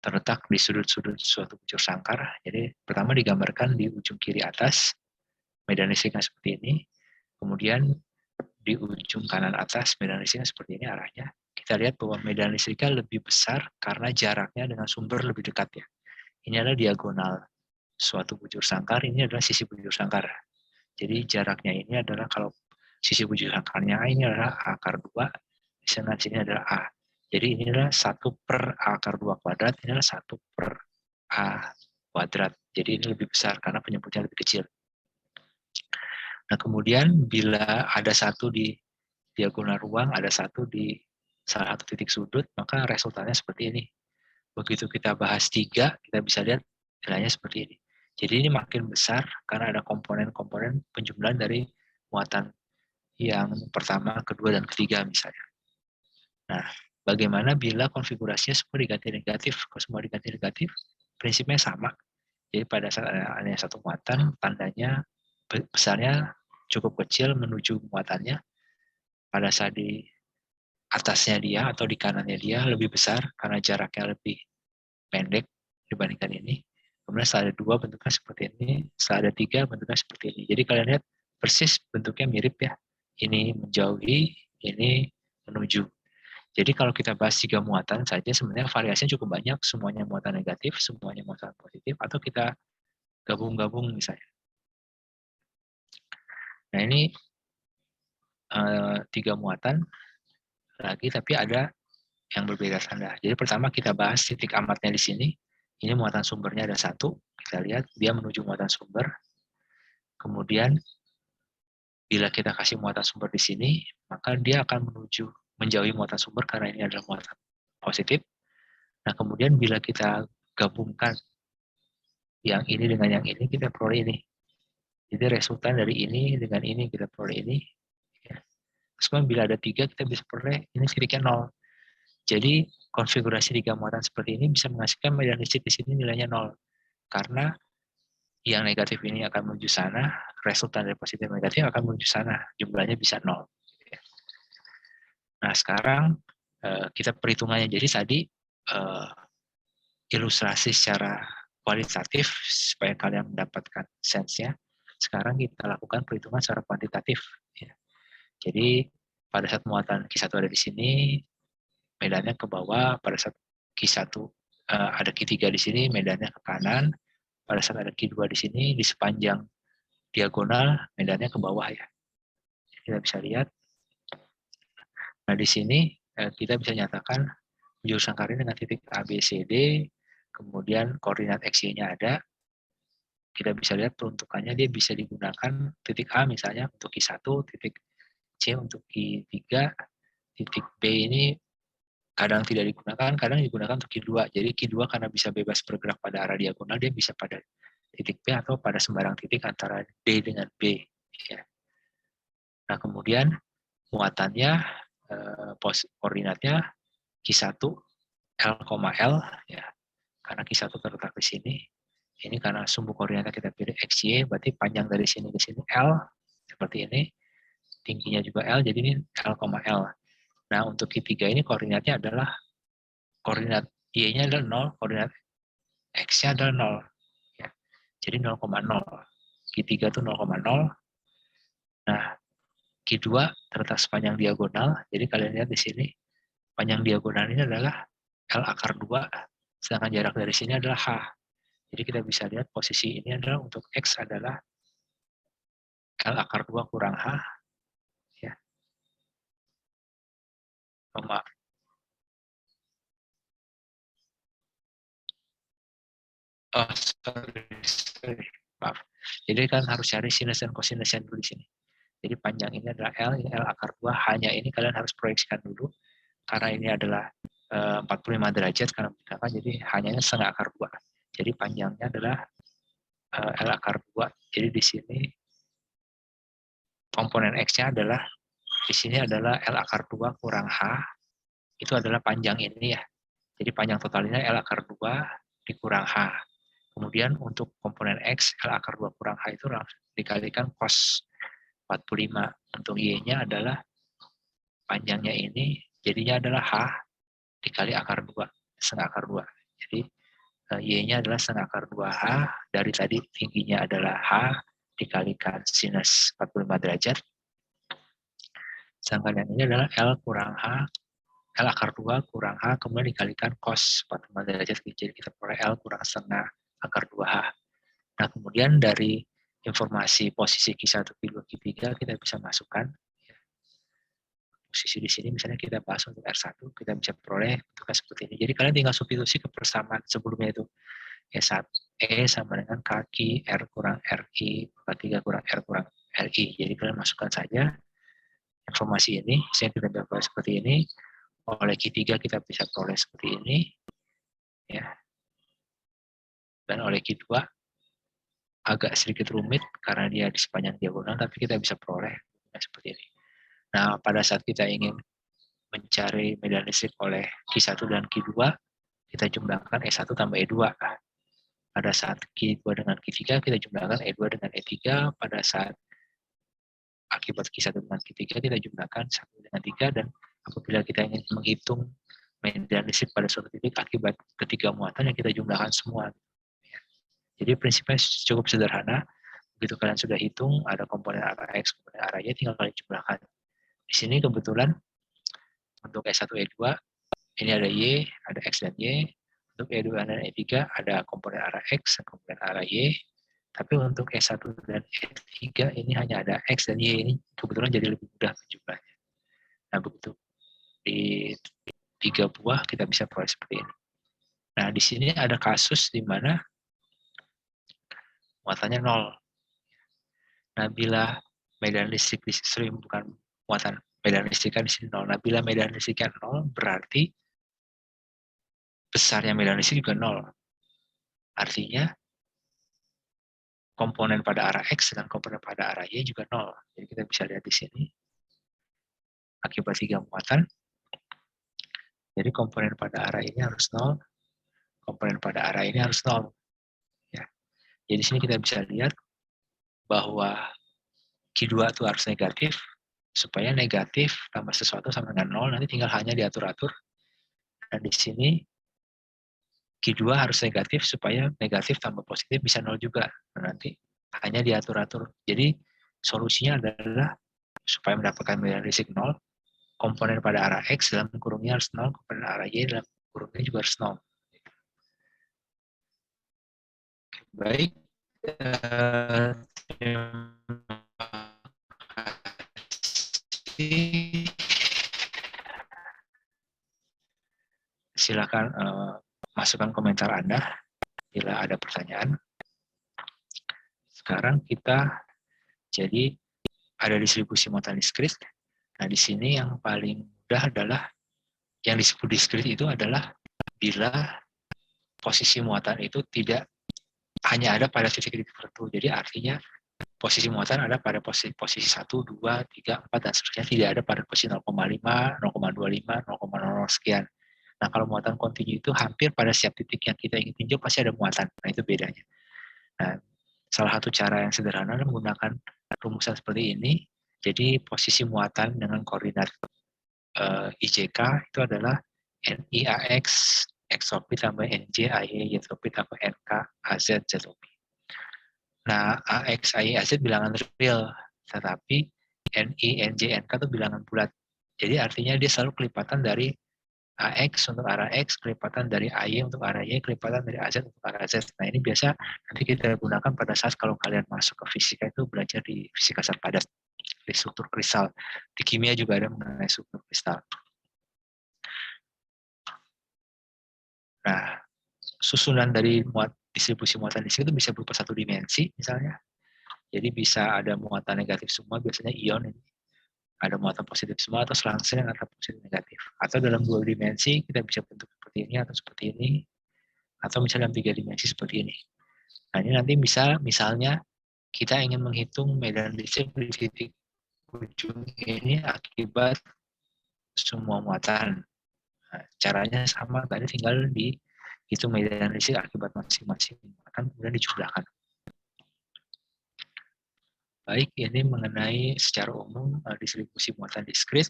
terletak di sudut-sudut suatu bujur sangkar. Jadi pertama digambarkan di ujung kiri atas, medan listriknya seperti ini. Kemudian di ujung kanan atas, medan listriknya seperti ini arahnya. Kita lihat bahwa medan listriknya lebih besar karena jaraknya dengan sumber lebih dekat ya. Ini adalah diagonal suatu bujur sangkar, ini adalah sisi bujur sangkar. Jadi jaraknya ini adalah kalau sisi bujur sangkarnya A ini adalah A akar 2, sini adalah A. Jadi ini adalah 1 per A akar 2 kuadrat, ini adalah 1 per A kuadrat. Jadi ini lebih besar karena penyebutnya lebih kecil. Nah kemudian bila ada satu di diagonal ruang, ada satu di salah satu titik sudut, maka resultannya seperti ini. Begitu kita bahas 3, kita bisa lihat nilainya seperti ini. Jadi ini makin besar karena ada komponen-komponen penjumlahan dari muatan yang pertama, kedua, dan ketiga misalnya. Nah, bagaimana bila konfigurasinya semua diganti negatif? Kalau semua diganti negatif, prinsipnya sama. Jadi pada saat ada satu muatan, tandanya besarnya cukup kecil menuju muatannya. Pada saat di atasnya dia atau di kanannya dia lebih besar karena jaraknya lebih pendek dibandingkan ini. Kemudian setelah ada 2 bentuknya seperti ini, setelah ada 3 bentuknya seperti ini. Jadi kalian lihat persis bentuknya mirip ya. Ini menjauhi, ini menuju. Jadi kalau kita bahas 3 muatan saja sebenarnya variasinya cukup banyak, semuanya muatan negatif, semuanya muatan positif, atau kita gabung-gabung misalnya. Nah ini 3 muatan lagi, tapi ada yang berbeda tanda. Jadi pertama kita bahas titik amatnya di sini. Ini muatan sumbernya ada 1. Kita lihat dia menuju muatan sumber. Kemudian bila kita kasih muatan sumber di sini, maka dia akan menjauhi muatan sumber karena ini adalah muatan positif. Nah, kemudian bila kita gabungkan yang ini dengan yang ini, kita peroleh ini. Jadi resultan dari ini dengan ini kita peroleh ini. Ya. Terus bila ada 3, kita bisa peroleh ini titiknya 0. Jadi konfigurasi 3 muatan seperti ini bisa menghasilkan medan listrik di sini nilainya 0. Karena yang negatif ini akan menuju sana, resultan dari positif negatif akan menuju sana, jumlahnya bisa 0. Nah, sekarang kita perhitungannya. Jadi tadi ilustrasi secara kualitatif supaya kalian mendapatkan sense-nya. Sekarang kita lakukan perhitungan secara kuantitatif. Ya. Jadi pada saat muatan Q1 ada di sini, medannya ke bawah. Pada saat Q1 ada Q3 di sini, medannya ke kanan. Pada saat ada Q2 di sini, di sepanjang diagonal, medannya ke bawah ya. Kita bisa lihat. Nah, di sini kita bisa nyatakan jurusan karir dengan titik A, B, C, D, kemudian koordinat XY-nya ada. Kita bisa lihat peruntukannya dia bisa digunakan titik A misalnya untuk Q1, titik C untuk Q3, titik B ini kadang tidak digunakan, kadang digunakan untuk Q2. Jadi Q2 karena bisa bebas bergerak pada arah diagonal, dia bisa pada titik B atau pada sembarang titik antara D dengan B. Ya. Nah, kemudian muatannya, koordinatnya Q1 L, ya, karena Q1 terletak di sini. Ini karena sumbu koordinatnya kita pilih XY, berarti panjang dari sini ke sini L, seperti ini. Tingginya juga L, jadi ini L, Nah, untuk Q3 ini koordinatnya adalah, koordinat Y-nya adalah 0, koordinat X-nya adalah 0. Ya. Jadi 0,0. Q3 itu 0,0. Nah, Q2 terletak sepanjang diagonal, jadi kalian lihat di sini, panjang diagonal ini adalah L akar 2, sedangkan jarak dari sini adalah H. Jadi kita bisa lihat posisi ini adalah untuk X adalah L akar 2 kurang H, ya. Maaf. Oh, sorry. Maaf. Jadi kan harus cari sinus dan kosinusnya dulu di sini. Jadi panjang ini adalah L, ini L akar 2, hanya ini kalian harus proyeksikan dulu, karena ini adalah 45 derajat, karena menggunakan, jadi hanya setengah akar 2. Jadi panjangnya adalah L akar 2. Jadi di sini komponen X-nya adalah, di sini adalah L akar 2 kurang H, itu adalah panjang ini ya. Jadi panjang totalnya L akar 2 dikurang H. Kemudian untuk komponen X, L akar 2 kurang H itu langsung dikalikan cos 45. Untuk Y-nya adalah panjangnya ini, jadinya adalah H dikali akar 2, setengah akar 2. Jadi Y-nya adalah setengah akar 2H, dari tadi tingginya adalah H, dikalikan sinus 45 derajat. Sedangkan yang ini adalah L kurang H, L akar 2 kurang H, kemudian dikalikan cos 45 derajat, jadi kita peroleh L kurang setengah akar 2H. Nah, kemudian dari informasi posisi Q1, Q2, Q3, kita bisa masukkan posisi di sini, misalnya kita bahas untuk R1, kita bisa peroleh bentuknya seperti ini. Jadi kalian tinggal substitusi ke persamaan sebelumnya itu. E1, E sama dengan kaki R kurang RI, K3 kurang R kurang RI. Jadi kalian masukkan saja informasi ini, saya kita dapat seperti ini, oleh Q3 kita bisa peroleh seperti ini, ya. Dan oleh Q2 agak sedikit rumit karena dia di sepanjang diagonal, tapi kita bisa peroleh seperti ini. Nah, pada saat kita ingin mencari medan listrik oleh Q1 dan Q2, kita jumlahkan E1 tambah E2. Pada saat Q2 dengan Q3, kita jumlahkan E2 dengan E3. Pada saat akibat Q1 dengan Q3, kita jumlahkan 1 dengan 3. Dan apabila kita ingin menghitung medan listrik pada suatu titik akibat ketiga muatan, yang kita jumlahkan semua. Jadi prinsipnya cukup sederhana. Begitu kalian sudah hitung, ada komponen arah X, komponen arah Y, tinggal kalian jumlahkan. Di sini kebetulan untuk E1, E2, ini ada Y, ada X dan Y. Untuk E2 dan E3 ada komponen arah X dan komponen arah Y. Tapi untuk E1 dan E3 ini hanya ada X dan Y, ini kebetulan jadi lebih mudah jumlahnya. Nah, begitu di 3 buah kita bisa peroleh seperti ini. Nah, di sini ada kasus di mana muatannya 0. Nah, bila medan listrik di sini bukan muatan medan listriknya di sini 0. Nah, bila medan listriknya 0, berarti besarnya medan listrik juga 0. Artinya, komponen pada arah X dan komponen pada arah Y juga 0. Jadi kita bisa lihat di sini, akibat 3 muatan, jadi komponen pada arah ini harus 0, komponen pada arah ini harus 0. Ya. Jadi di sini kita bisa lihat bahwa Q2 itu harus negatif, supaya negatif tambah sesuatu sama dengan 0, nanti tinggal hanya diatur-atur. Dan di sini Q2 harus negatif, supaya negatif tambah positif bisa 0 juga. Nah, nanti hanya diatur-atur. Jadi solusinya adalah supaya mendapatkan medan listrik 0, komponen pada arah X dalam kurungnya harus 0, komponen arah Y dalam kurungnya juga harus 0. Baik. Terima kasih. Silakan masukkan komentar Anda bila ada pertanyaan. Sekarang kita jadi ada distribusi muatan diskrit. Nah, di sini yang paling mudah adalah yang disebut diskrit itu adalah bila posisi muatan itu tidak hanya ada pada titik-titik tertentu. Jadi artinya posisi muatan ada pada posisi 1, 2, 3, 4, dan seterusnya. Tidak ada pada posisi 0,5, 0,25, 0,00 sekian. Nah, kalau muatan kontinu itu hampir pada setiap titik yang kita ingin tinjau pasti ada muatan. Nah, itu bedanya. Nah, salah satu cara yang sederhana adalah menggunakan rumusan seperti ini. Jadi posisi muatan dengan koordinat IJK itu adalah NIAX XOP tambah NJ AY YOP tambah NK AZ ZOP. Nah, AX AY AZ bilangan real, tetapi NI NJ NK itu bilangan bulat. Jadi artinya dia selalu kelipatan dari AX untuk arah X, kelipatan dari AY untuk arah Y, kelipatan dari AZ untuk arah Z. Nah, ini biasa nanti kita gunakan pada saat kalau kalian masuk ke fisika itu belajar di fisika zat padat, di struktur kristal. Di kimia juga ada mengenai struktur kristal. Nah, susunan dari distribusi muatan di sini itu bisa berupa satu dimensi, misalnya. Jadi bisa ada muatan negatif semua, biasanya ion ini. Ada muatan positif semua atau selang-seling antara positif negatif. Atau dalam 2 dimensi kita bisa bentuk seperti ini atau seperti ini. Atau misalnya dalam 3 dimensi seperti ini. Nah, ini nanti misalnya kita ingin menghitung medan listrik di titik ujung ini akibat semua muatan. Nah, caranya sama, tadi tinggal dihitung medan listrik akibat masing-masing muatan, kemudian dijumlahkan. Baik, ini mengenai secara umum distribusi muatan diskrit.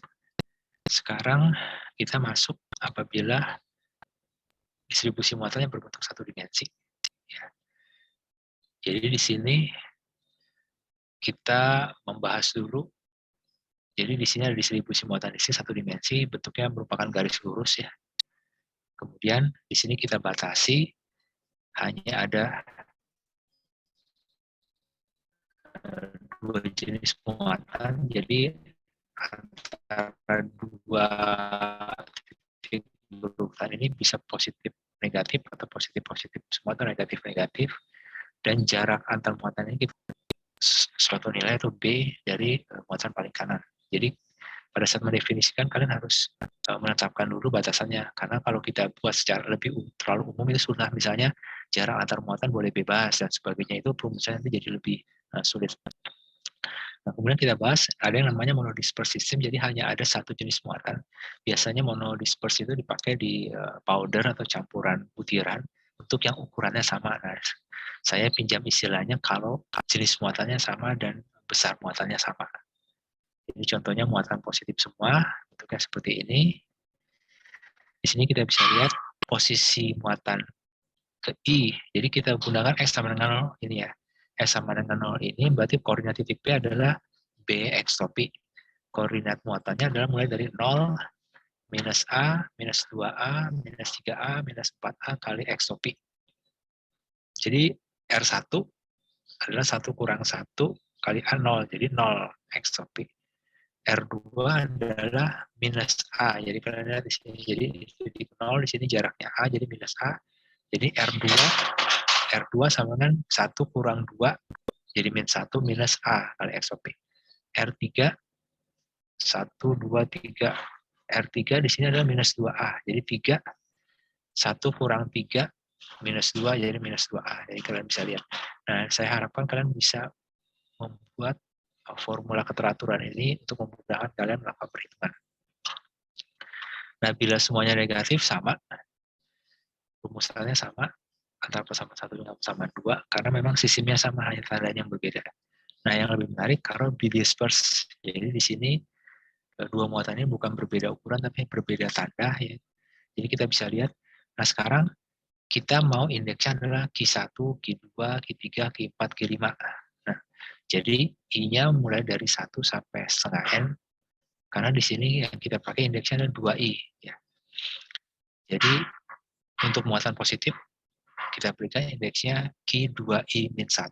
Sekarang kita masuk apabila distribusi muatannya berbentuk satu dimensi. Ya. Jadi di sini kita membahas dulu. Jadi di sini ada distribusi muatan listrik satu dimensi, bentuknya merupakan garis lurus ya. Kemudian di sini kita batasi hanya ada 2 jenis muatan, jadi antara 2 titik berurutan ini bisa positif negatif atau positif positif semua atau negatif negatif, dan jarak antar muatan ini kita suatu nilai atau B dari muatan paling kanan. Jadi pada saat mendefinisikan kalian harus menetapkan dulu batasannya, karena kalau kita buat secara lebih terlalu umum itu sudah, misalnya jarak antar muatan boleh bebas dan sebagainya, itu perumusannya itu jadi lebih sulit. Nah, kemudian kita bahas ada yang namanya monodisperse system, jadi hanya ada satu jenis muatan. Biasanya monodisperse itu dipakai di powder atau campuran butiran untuk yang ukurannya sama. Nah, saya pinjam istilahnya kalau jenis muatannya sama dan besar muatannya sama. Jadi contohnya muatan positif semua, bentuknya seperti ini. Di sini kita bisa lihat posisi muatan ke I. Jadi kita gunakan X sama dengan 0 ini ya. X sama dengan 0 ini berarti koordinat titik P adalah BX topi. Koordinat muatannya adalah mulai dari 0, minus A, minus 2A, minus 3A, minus 4A kali X topi. Jadi R1 adalah 1 kurang 1 kali A 0, jadi 0 X of P. R2 adalah minus A, jadi kalian lihat di sini, jadi titik 0 di sini jaraknya A, jadi minus A, jadi R2 sama dengan 1 kurang 2, jadi min 1 minus A kali X of P. R3, 1, 2, 3. R3 di sini adalah minus 2A, jadi 3, 1 kurang 3, minus 2, jadi minus 2A. Jadi kalian bisa lihat. Nah, saya harapkan kalian bisa membuat formula keteraturan ini untuk memudahkan kalian melakukan perhitungan. Nah, bila semuanya negatif sama, rumusannya sama, antara persamaan 1 dengan persamaan 2, karena memang sistemnya sama, hanya tandanya yang berbeda. Nah, yang lebih menarik, kalau bidisperse. Jadi di sini, dua muatan ini bukan berbeda ukuran, tapi berbeda tanda. Ya. Jadi kita bisa lihat, nah sekarang kita mau indeksnya adalah Q1, Q2, Q3, Q4, Q5. Nah, jadi I-nya mulai dari 1 sampai setengah N, karena di sini yang kita pakai indeksnya adalah 2I. Ya. Jadi, untuk muatan positif, kita berikan indeksnya Q2I min 1.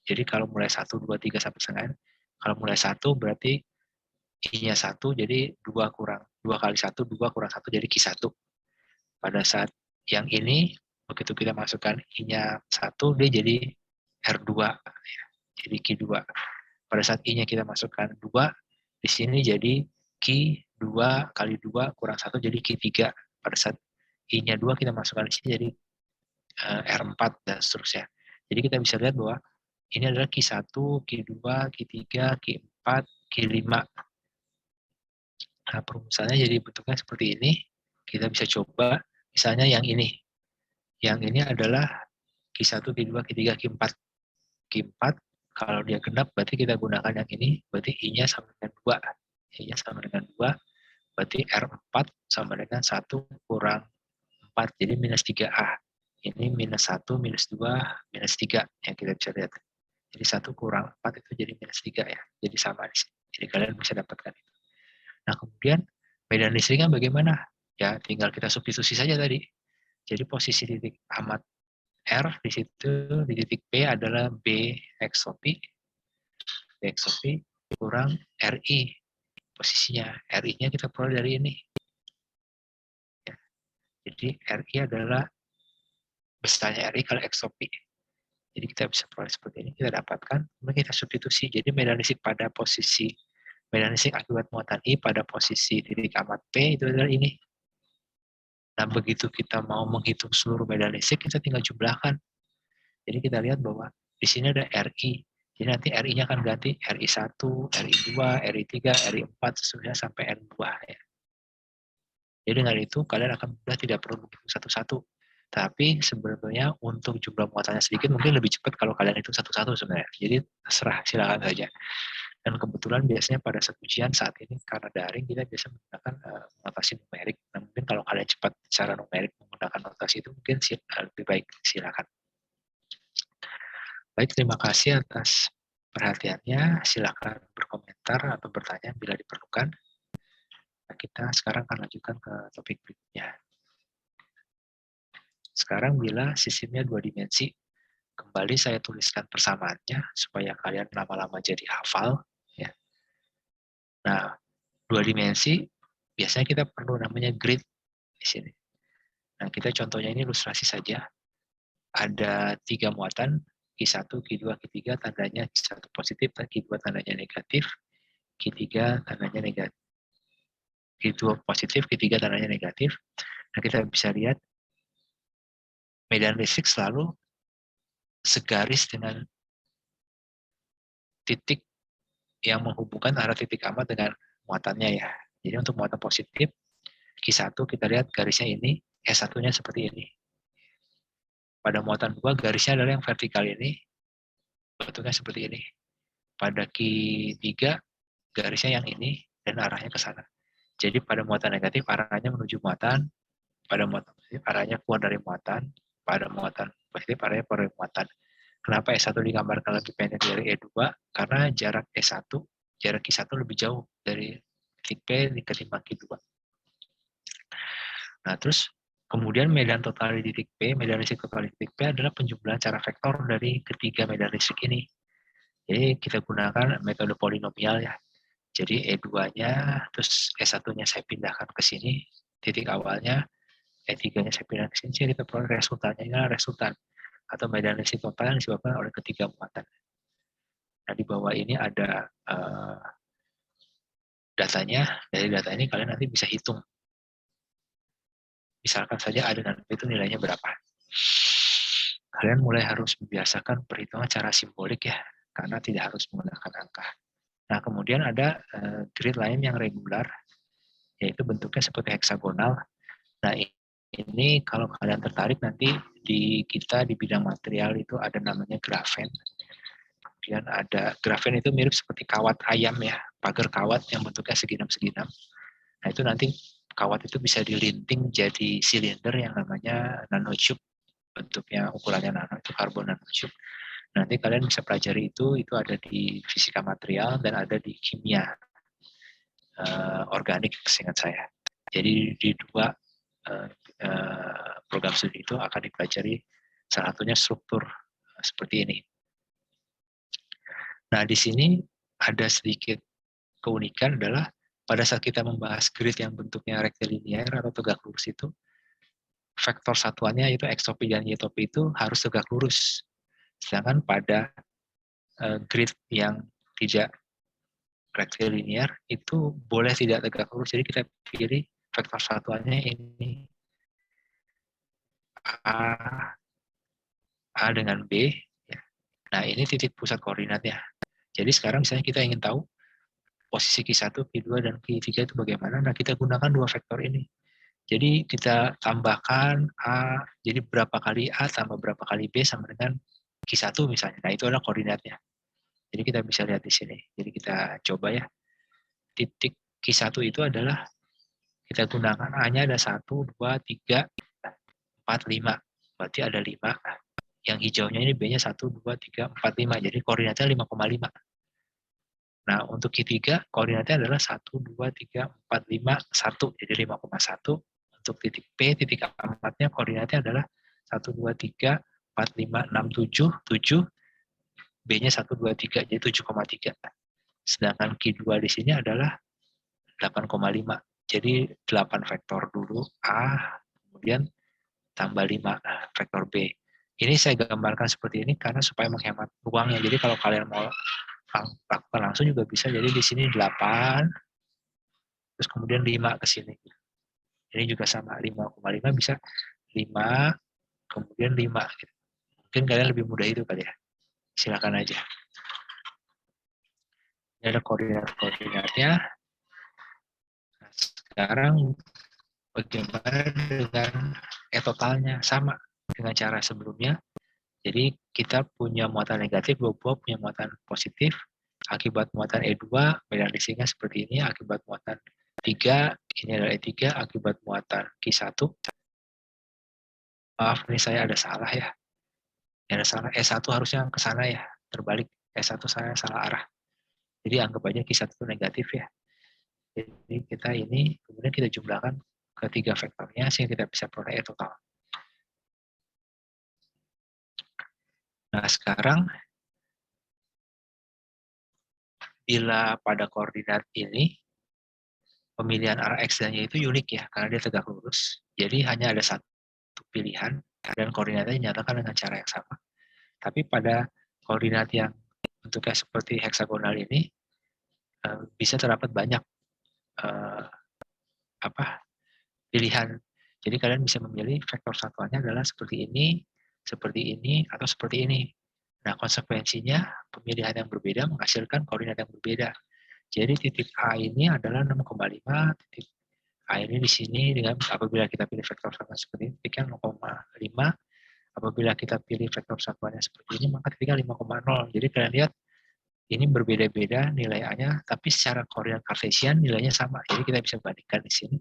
Jadi kalau mulai 1, 2, 3 sampai setengah N, kalau mulai 1 berarti I-nya 1, jadi 2 kali 1, 2 kurang 1, jadi Q1. Pada saat yang ini, begitu kita masukkan I-nya 1, dia jadi R2, ya, jadi Q2. Pada saat I-nya kita masukkan 2, di sini jadi Q2 kali 2 kurang 1, jadi Q3. Pada saat I-nya 2, kita masukkan di sini jadi R4, dan seterusnya. Jadi kita bisa lihat bahwa ini adalah Q1, Q2, Q3, Q4, Q5. Nah, perumusannya jadi bentuknya seperti ini. Kita bisa coba, misalnya yang ini. Yang ini adalah Q1, Q2, Q3, Q4. Q4, kalau dia genap, berarti kita gunakan yang ini, berarti I-nya sama dengan 2. I-nya sama dengan 2, berarti R4 sama dengan 1 kurang 4, jadi minus 3A. Ini minus 1, minus 2, minus 3, yang kita bisa lihat. Jadi 1 kurang 4 itu jadi minus 3 ya, jadi sama di sini. Jadi kalian bisa dapatkan itu. Nah, kemudian medan listriknya bagaimana? Ya, tinggal kita substitusi saja tadi. Jadi posisi titik amat R di situ, di titik P adalah B X of P. B X of P kurang RI. Posisinya, RI-nya kita peroleh dari ini. Ya. Jadi RI adalah besarnya RI kali X of P. Jadi kita bisa peroleh seperti ini, kita dapatkan, kemudian kita substitusi. Jadi medan listrik pada posisi medan listrik akibat muatan I pada posisi titik amat P itu adalah ini. Nah, begitu kita mau menghitung seluruh medan listrik, kita tinggal jumlahkan. Jadi kita lihat bahwa di sini ada RI. Jadi nanti RI-nya akan ganti RI1, RI2, RI3, RI4, seterusnya sampai N2. Ya. Jadi dengan itu, kalian akan mudah tidak perlu menghitung satu-satu. Tapi sebenarnya untuk jumlah muatannya sedikit, mungkin lebih cepat kalau kalian hitung satu-satu sebenarnya. Jadi terserah, silakan saja. Dan kebetulan biasanya pada saat ujian saat ini, karena daring, kita biasa menggunakan notasi numerik. Nah, mungkin kalau kalian cepat secara numerik menggunakan notasi itu, mungkin lebih baik, silakan. Baik, terima kasih atas perhatiannya. Silakan berkomentar atau bertanya bila diperlukan. Nah, kita sekarang akan lanjutkan ke topik berikutnya. Sekarang bila sistemnya 2 dimensi, kembali saya tuliskan persamaannya supaya kalian lama-lama jadi hafal. Ya. Nah, 2 dimensi biasanya kita perlu namanya grid di sini. Nah, kita contohnya ini ilustrasi saja. Ada 3 muatan, Q1, Q2, Q3 tandanya Q1 positif, dan Q2 tandanya negatif, Q3 tandanya negatif. Q2 positif, Q3 tandanya negatif. Nah, kita bisa lihat medan listrik selalu segaris dengan titik yang menghubungkan arah titik amat dengan muatannya ya. Jadi untuk muatan positif, Q1 kita lihat garisnya ini, S1-nya seperti ini. Pada muatan 2 garisnya adalah yang vertikal ini, bentuknya seperti ini. Pada Q3 garisnya yang ini dan arahnya ke sana. Jadi pada muatan negatif arahnya menuju muatan, pada muatan positif arahnya keluar dari muatan, pada muatan positif arahnya keluar dari muatan. Kenapa S1 digambarkan lebih pendek dari E2? Karena jarak S1, jarak Q1 lebih jauh dari titik P ketimbang Q2. Nah, terus Kemudian medan total di titik P, medan listrik total di titik P adalah penjumlahan cara vektor dari ketiga medan listrik ini. Jadi kita gunakan metode polinomial ya. Jadi E2-nya, terus E1-nya saya pindahkan ke sini, titik awalnya, E3-nya saya pindahkan ke sini, jadi kita peroleh resultannya. Ini adalah resultan atau medan listrik total yang disebabkan oleh ketiga muatan. Nah, di bawah ini ada datanya. Dari data ini kalian nanti bisa hitung. Misalkan saja A dengan B itu nilainya berapa. Kalian mulai harus membiasakan perhitungan cara simbolik ya, karena tidak harus menggunakan angka. Nah, kemudian ada grid lain yang regular, yaitu bentuknya seperti heksagonal. Nah, ini kalau kalian tertarik nanti di kita di bidang material itu ada namanya grafen. Kemudian ada grafen itu mirip seperti kawat ayam ya, pagar kawat yang bentuknya seginam-seginam. Nah, itu nanti kawat itu bisa dilinting jadi silinder yang namanya nanotube, bentuknya ukurannya nano, itu karbon nanotube. Nanti kalian bisa pelajari itu ada di fisika material dan ada di kimia organik seingat saya. Jadi di dua program studi itu akan dipelajari salah satunya struktur seperti ini. Nah, di sini ada sedikit keunikan adalah pada saat kita membahas grid yang bentuknya rektilinear atau tegak lurus itu, vektor satuannya itu ekstopi dan y-topi itu harus tegak lurus. Sedangkan pada grid yang tidak rektilinear itu boleh tidak tegak lurus. Jadi kita pilih vektor satuannya ini A dengan B. Nah, ini titik pusat koordinatnya. Jadi sekarang misalnya kita ingin tahu posisi Q1, Q2, dan Q3 itu bagaimana. Nah, kita gunakan dua vektor ini. Jadi kita tambahkan A, jadi berapa kali A tambah berapa kali B sama dengan Q1 misalnya. Nah, itu adalah koordinatnya. Jadi kita bisa lihat di sini. Jadi kita coba ya. Titik Q1 itu adalah kita gunakan A-nya ada 1, 2, 3, 4, 5. Berarti ada 5. Yang hijaunya ini B-nya 1, 2, 3, 4, 5. Jadi koordinatnya 5,5. Nah, untuk Q3 koordinatnya adalah 1, 2, 3, 4, 5, 1. Jadi 5,1. Untuk titik P, titik amatnya koordinatnya adalah 1, 2, 3, 4, 5, 6, 7. 7. B-nya 1, 2, 3. Jadi 7,3. Sedangkan Q2 di sini adalah 8,5. Jadi 8 vektor dulu A, kemudian tambah 5 vektor B. Ini saya gambarkan seperti ini karena supaya menghemat ruangnya. Jadi kalau kalian mau lakukan langsung juga bisa. Jadi di sini 8, terus kemudian 5 ke sini. Ini juga sama, 5,5 bisa 5, kemudian 5. Mungkin kalian lebih mudah itu kali ya. Silakan aja. Ini ada koordinat-koordinatnya. Nah, sekarang bagaimana dengan totalnya? Sama dengan cara sebelumnya. Jadi kita punya muatan negatif, dua-dua punya muatan positif. Akibat muatan E2, medan listriknya seperti ini. Akibat muatan 3, ini adalah E3. Akibat muatan Q1. Maaf, ini saya ada salah ya. Ada salah, E1 harusnya ke sana ya. Terbalik, E1 saya salah arah. Jadi anggap aja Q1 itu negatif ya. Jadi kita ini, kemudian kita jumlahkan ketiga vektornya sehingga kita bisa peroleh E total. Nah, sekarang bila pada koordinat ini pemilihan arah X dan Y itu unik ya, karena dia tegak lurus. Jadi hanya ada satu pilihan dan koordinatnya dinyatakan dengan cara yang sama. Tapi pada koordinat yang bentuknya seperti heksagonal ini bisa terdapat banyak pilihan. Jadi kalian bisa memilih vektor satuannya adalah seperti ini, atau seperti ini. Nah, konsekuensinya pemilihan yang berbeda menghasilkan koordinat yang berbeda. Jadi titik A ini adalah 6,5, titik A ini di sini dengan apabila kita pilih vektor satuan seperti ini, titiknya 0,5. Apabila kita pilih vektor satuannya seperti ini, maka titiknya 5,0. Jadi kalian lihat ini berbeda-beda nilai A-nya, tapi secara koordinat kartesian nilainya sama. Jadi kita bisa bandingkan di sini.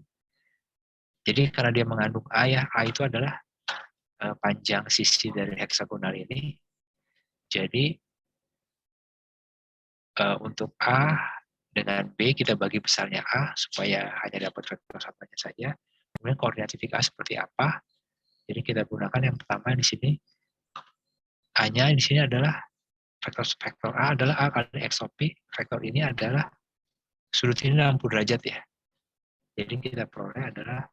Jadi karena dia mengandung A ya, A itu adalah panjang sisi dari heksagonal ini. Jadi untuk A dengan B kita bagi besarnya A supaya hanya dapat vektor satunya saja. Kemudian koordinat titik A seperti apa? Jadi kita gunakan yang pertama di sini, A-nya di sini adalah vektor A adalah A kali X OP, vektor ini adalah sudut ini 60 derajat ya. Jadi kita peroleh adalah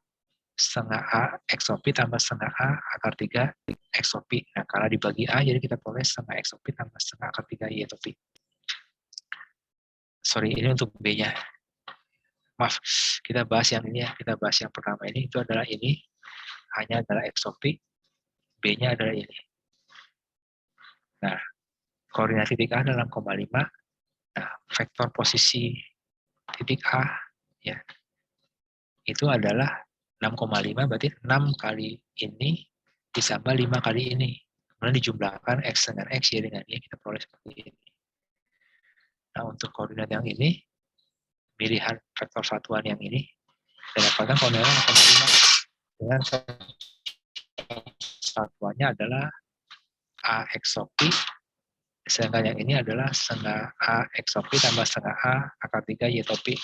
setengah A X OP tambah setengah A akar 3 X OP. Nah, karena dibagi A, jadi kita peroleh setengah X OP tambah setengah akar 3 Y OP. Sorry, ini untuk B-nya. Maaf, kita bahas yang ini ya. Kita bahas yang pertama ini, itu adalah ini. A-nya adalah X OP, B-nya adalah ini. Nah, koordinat titik A adalah 6,5. Nah, vektor posisi titik A ya itu adalah 6,5, berarti 6 kali ini ditambah 5 kali ini. Kemudian dijumlahkan X dengan X, Y dengan Y, kita peroleh seperti ini. Nah, untuk koordinat yang ini, pilihan vektor satuan yang ini, kita dapatkan koordinat 6,5 dengan satuannya adalah AX OP, sedangkan yang ini adalah setengah A X OP tambah setengah A akar 3 Y OP.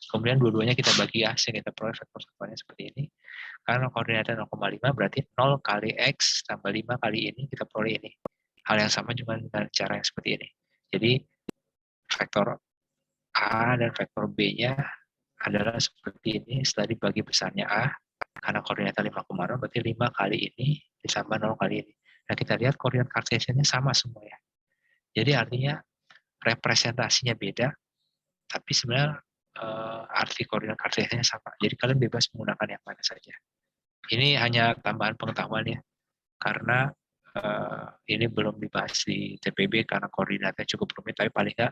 Kemudian dua-duanya kita bagi ya, sehingga kita peroleh vektor satuannya seperti ini. Karena koordinatnya 0,5 berarti 0 kali X tambah 5 kali ini, kita peroleh ini. Hal yang sama juga dengan cara yang seperti ini. Jadi vektor A dan vektor B-nya adalah seperti ini, setelah dibagi besarnya A, karena koordinatnya 5,0 berarti 5 kali ini ditambah 0 kali ini. Nah, kita lihat koordinat kartesiannya sama semua ya. Jadi artinya representasinya beda, tapi sebenarnya arti koordinat kartesiannya sama. Jadi kalian bebas menggunakan yang mana saja. Ini hanya tambahan pengetahuan ya, karena ini belum dibahas di TPB karena koordinatnya cukup rumit, tapi paling nggak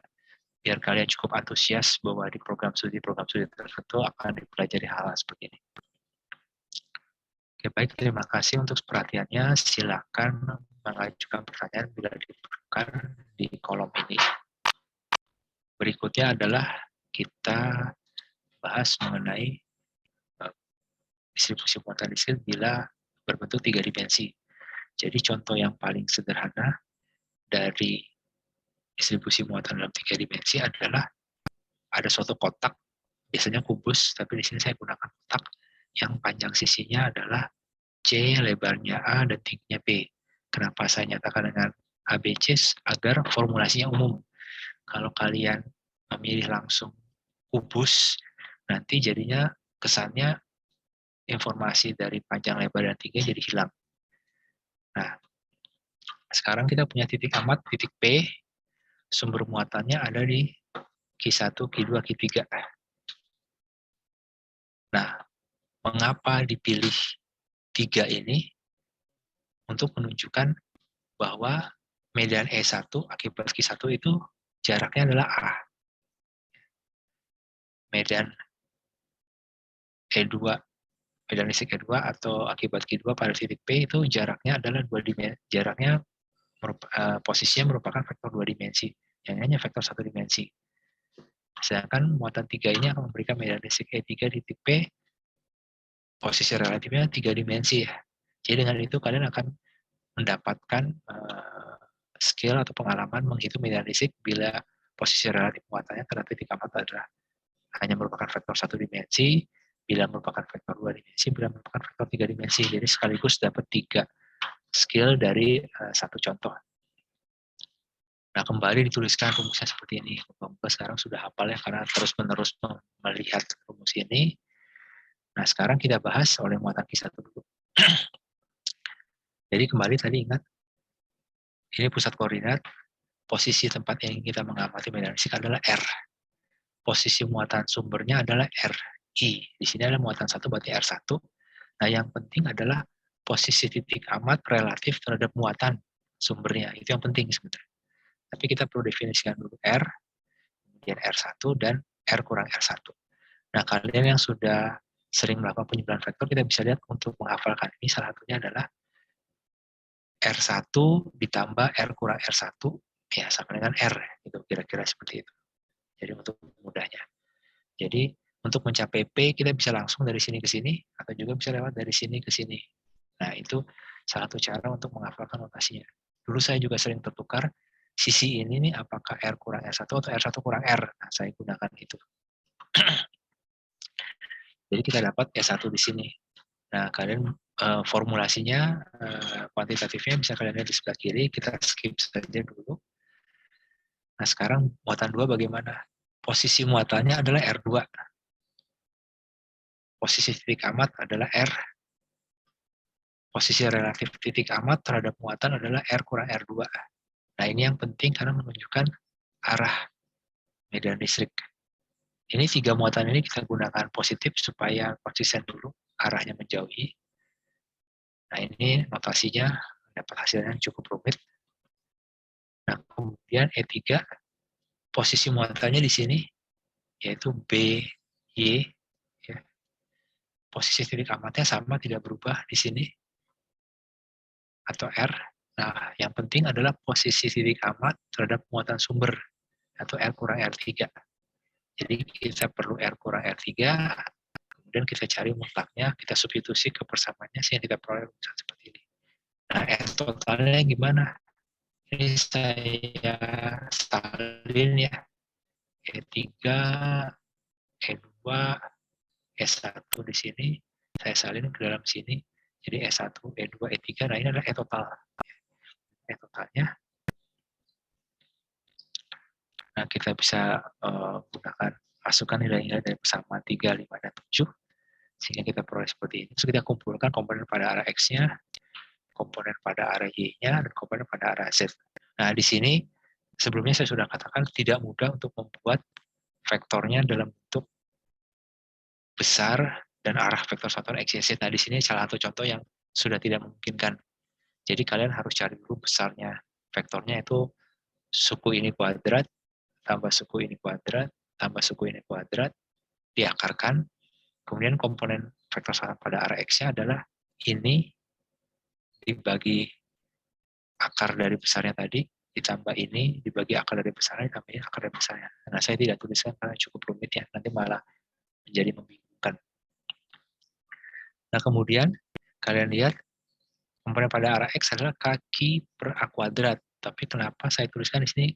biar kalian cukup antusias bahwa di program studi tertentu akan dipelajari hal-hal seperti ini. Oke, baik, terima kasih untuk perhatiannya. Silakan mengajukan pertanyaan bila diperlukan di kolom ini. Berikutnya adalah kita bahas mengenai distribusi muatan diskrit bila berbentuk 3 dimensi. Jadi contoh yang paling sederhana dari distribusi muatan dalam 3 dimensi adalah ada suatu kotak, biasanya kubus, tapi di sini saya gunakan kotak yang panjang sisinya adalah C, lebarnya A, dan tingginya B. Kenapa saya nyatakan dengan ABC? Agar formulasinya umum. Kalau kalian memilih langsung kubus, nanti jadinya kesannya informasi dari panjang, lebar, dan tinggi jadi hilang. Nah, sekarang kita punya titik amat, titik P, sumber muatannya ada di Q1, Q2, Q3. Nah, mengapa dipilih 3 ini? Untuk menunjukkan bahwa medan E1 akibat Q1 itu jaraknya adalah A. Medan E2, medan listrik E2 atau akibat Q2 pada titik P itu jaraknya adalah 2 dimensi. Jaraknya posisinya merupakan vektor 2 dimensi. Yang hanya vektor 1 dimensi. Sedangkan muatan 3 ini akan memberikan medan listrik E3 di titik P posisi relatifnya 3 dimensi ya. Jadi dengan itu kalian akan mendapatkan skill atau pengalaman menghitung medan listrik bila posisi relatif muatannya terhadap titik amat adalah hanya merupakan vektor 1 dimensi, bila merupakan vektor 2 dimensi, bila merupakan vektor 3 dimensi. Jadi sekaligus dapat 3 skill dari satu contoh. Nah, kembali dituliskan rumusnya seperti ini. Semoga sekarang sudah hafal ya, karena terus-menerus melihat rumus ini. Nah, sekarang kita bahas oleh muatan Q1 dulu. Jadi kembali tadi ingat, ini pusat koordinat, posisi tempat yang kita mengamati medan listrik adalah R. Posisi muatan sumbernya adalah RI. Di sini adalah muatan 1 berarti R1. Nah, yang penting adalah posisi titik amat relatif terhadap muatan sumbernya. Itu yang penting sebenarnya. Tapi kita perlu definisikan dulu R, kemudian R1, dan R kurang R1. Nah, kalian yang sudah sering melakukan penyimpulan vektor, kita bisa lihat untuk menghafalkan ini, salah satunya adalah R1 ditambah R kurang R1, ya sama dengan R, gitu, kira-kira seperti itu. Jadi untuk mudahnya. Jadi untuk mencapai P, kita bisa langsung dari sini ke sini, atau juga bisa lewat dari sini ke sini. Nah, itu salah satu cara untuk menghafalkan notasinya. Dulu saya juga sering tertukar, sisi ini nih apakah R kurang R1 atau R1 kurang R. Nah, saya gunakan itu. Jadi kita dapat S1 di sini. Nah, kalian formulasinya, kuantitatifnya bisa kalian lihat di sebelah kiri, kita skip saja dulu. Nah, sekarang muatan 2 bagaimana? Posisi muatannya adalah R2. Posisi titik amat adalah R. Posisi relatif titik amat terhadap muatan adalah R kurang R2. Nah, ini yang penting karena menunjukkan arah medan listrik. Ini 3 muatan ini kita gunakan positif supaya konsisten dulu, arahnya menjauhi. Nah, ini notasinya dapat hasilnya cukup rumit. Nah, kemudian E3, posisi muatannya di sini, yaitu B, Y, ya. Posisi titik amatnya sama, tidak berubah di sini, atau R. Nah, yang penting adalah posisi titik amat terhadap muatan sumber, atau R kurang R3. Jadi kita perlu R kurang R3, kemudian kita cari mutlaknya, kita substitusi ke persamaannya, sehingga kita peroleh rumusan seperti ini. Nah, R totalnya gimana? Ini saya salin ya, E3, E2, S1 di sini, saya salin ke dalam sini, jadi S1, E2, E3, nah ini adalah E total. E totalnya. Nah, kita bisa gunakan masukkan nilai-nilai dari persamaan 3, 5, dan 7, sehingga kita peroleh seperti ini. Terus kita kumpulkan komponen pada arah X-nya, komponen pada arah Y-nya, dan komponen pada arah Z. Nah, di sini sebelumnya saya sudah katakan tidak mudah untuk membuat vektornya dalam bentuk besar dan arah vektor satuan X, Y, Z. Nah, di sini salah satu contoh yang sudah tidak memungkinkan. Jadi kalian harus cari dulu besarnya vektornya, itu suku ini kuadrat, tambah suku ini kuadrat, tambah suku ini kuadrat, diakarkan, kemudian komponen vektor satuan pada arah X-nya adalah ini dibagi akar dari besarnya tadi, ditambah ini, dibagi akar dari besarnya, ditambah ini akar dari besarnya. Nah, saya tidak tuliskan karena cukup rumit ya, nanti malah menjadi membingungkan. Nah, kemudian kalian lihat, komponen pada arah X adalah kaki per A kuadrat. Tapi kenapa saya tuliskan di sini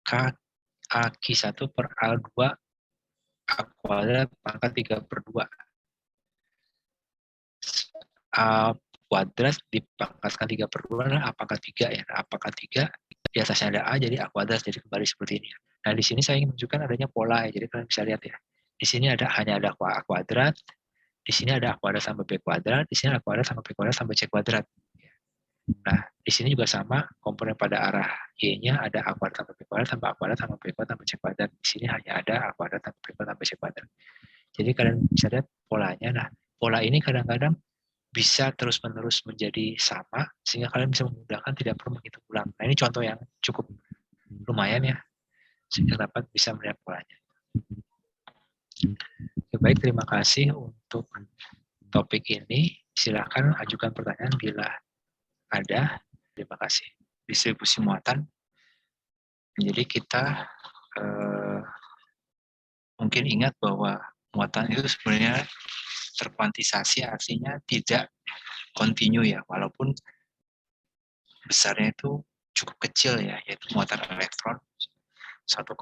K1 per A2 A kuadrat pangkat 3/2. A kuadrat dipangkatkan 3/2 adalah A pangkat 3 ya. Nah, A pangkat 3 di atasnya ada A, jadi A kuadrat, jadi kembali seperti ini. Nah, di sini saya ingin menunjukkan adanya pola ya, jadi kalian bisa lihat ya. Di sini hanya ada A kuadrat, di sini ada A kuadrat tambah B kuadrat, di sini A kuadrat tambah B kuadrat tambah C kuadrat. Nah, di sini juga sama, komponen pada arah Y-nya ada A kuadrat tambah B kuadrat tambah A kuadrat tambah B kuadrat tambah C kuadrat. Di sini hanya ada A kuadrat tambah B kuadrat tambah C kuadrat. Jadi kalian bisa lihat polanya. Nah, pola ini kadang-kadang bisa terus-menerus menjadi sama, sehingga kalian bisa memudahkan, tidak perlu menghitung ulang. Nah, ini contoh yang cukup lumayan ya, sehingga dapat bisa melihat polanya. Oke, baik, terima kasih untuk topik ini. Silakan ajukan pertanyaan bila ada. Terima kasih. Distribusi muatan. Jadi kita mungkin ingat bahwa muatan itu sebenarnya terkuantisasi, artinya tidak kontinu ya, walaupun besarnya itu cukup kecil ya, yaitu muatan elektron 1,602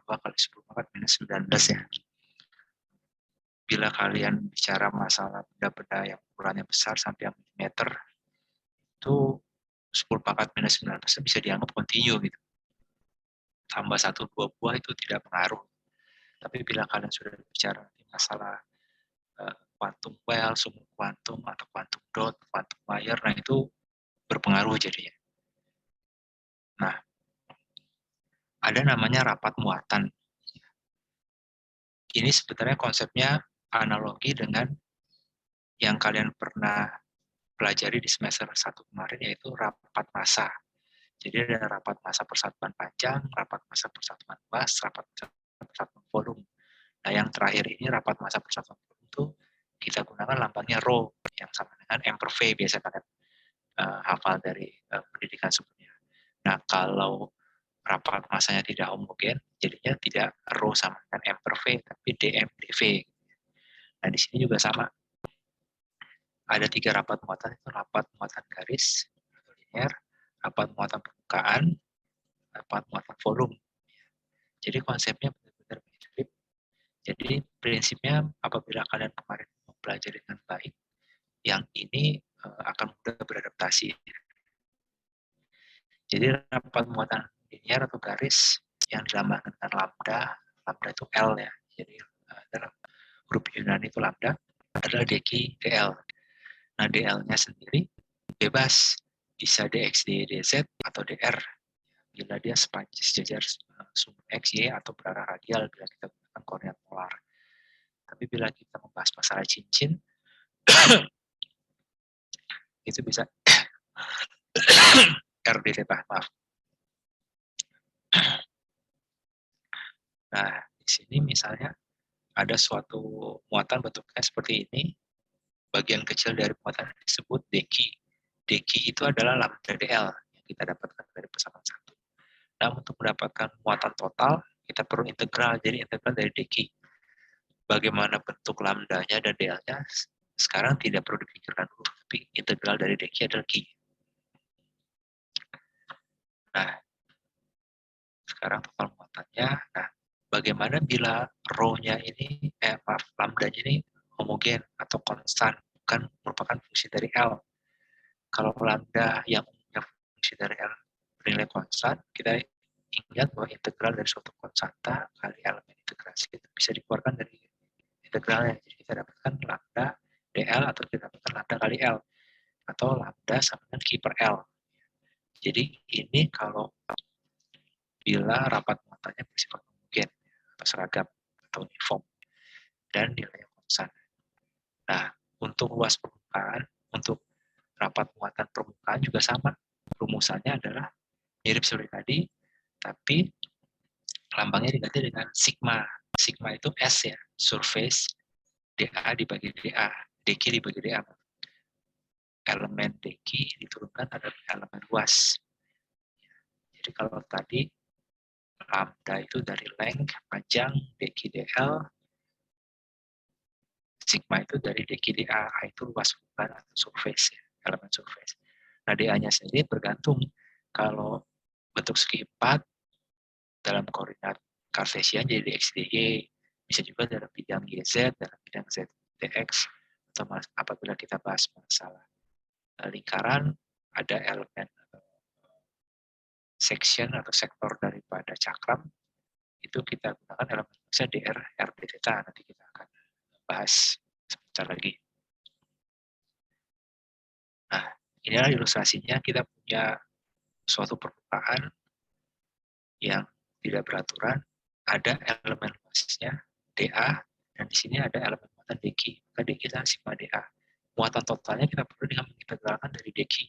kali 10⁻⁻⁹ ya. Bila kalian bicara masalah benda-benda yang ukurannya besar sampai yang milimeter, itu 10⁻⁹ bisa dianggap kontinu gitu. Tambah 1-2 buah itu tidak pengaruh. Tapi bila kalian sudah bicara masalah quantum well, sumbu kuantum, atau quantum dot, quantum wire, nah itu berpengaruh jadinya. Nah, ada namanya rapat muatan. Ini sebenarnya konsepnya analogi dengan yang kalian pernah pelajari di semester 1 kemarin, yaitu rapat massa. Jadi ada rapat massa persatuan panjang, rapat massa persatuan luas, rapat massa persatuan volume. Nah, yang terakhir ini rapat massa persatuan volume itu kita gunakan lambangnya rho yang sama dengan M per V, biasa kalian hafal dari pendidikan sebelumnya. Nah, kalau rapat massanya tidak homogen, jadinya tidak rho sama dengan M per V, tapi dm dv. Nah, di sini juga sama. Ada 3 rapat muatan, itu rapat muatan garis, linear, rapat muatan permukaan, rapat muatan volume. Jadi konsepnya benar-benar mirip. Jadi prinsipnya apabila kalian kemarin mempelajari dengan baik, yang ini akan mudah beradaptasi. Jadi rapat muatan linear atau garis yang dilambangkan dengan lambda, lambda itu L ya. Jadi dalam huruf Yunani itu lambda adalah dq dl. Nah dl-nya sendiri bebas, bisa dx dz atau dr bila dia sejajar sumbu x, y atau berarah radial bila kita gunakan koordinat polar. Tapi bila kita membahas masalah cincin itu bisa r dz, maaf. Nah, di sini misalnya ada suatu muatan bentuknya seperti ini, bagian kecil dari muatan disebut dq. dq itu adalah lambda dl yang kita dapatkan dari persamaan satu. Nah, untuk mendapatkan muatan total, kita perlu integral, jadi integral dari dq. Bagaimana bentuk lambdanya dan dl-nya, sekarang tidak perlu dipikirkan dulu, tapi integral dari dq adalah q. Nah, sekarang total muatannya, nah, bagaimana bila rho-nya ini, lambdanya ini homogen atau konstan, bukan merupakan fungsi dari L. Kalau lambda yang punya fungsi dari L bernilai konstan, kita ingat bahwa integral dari suatu konstanta kali elemen integrasi itu bisa dikeluarkan dari integralnya. Jadi kita dapatkan lambda dl atau kita dapatkan lambda kali L atau lambda sama dengan Q per L. Jadi ini kalau bila rapat muatannya bersifat homogen atau seragam atau uniform dan nilainya konstan. Nah, untuk luas permukaan, untuk rapat muatan permukaan juga sama. Rumusannya adalah mirip seperti tadi, tapi lambangnya diganti dengan sigma. Sigma itu S ya, surface dA dibagi dA, dQ dibagi dA. Elemen dQ diturunkan adalah elemen luas. Jadi kalau tadi lambda itu dari length, panjang, dQ dL, sigma itu dari dQ dA, itu luas permukaan atau surface ya, elemen surface. Nah, dA-nya sendiri bergantung. Kalau bentuk segi 4 dalam koordinat kartesian jadi dx dy, bisa juga dalam bidang YZ, dalam bidang Z dx, atau apabila kita bahas masalah lingkaran, ada elemen section atau sektor daripada cakram, itu kita gunakan elemen bisa dr, r, d, theta, nanti kita akan bahas sebentar lagi. Nah, inilah ilustrasinya, kita punya suatu permukaan yang tidak beraturan, ada elemen luasnya dA, dan di sini ada elemen muatan dq. Maka dq adalah sigma dA. Muatan totalnya kita perlu dengan mengintegralkan dari dq.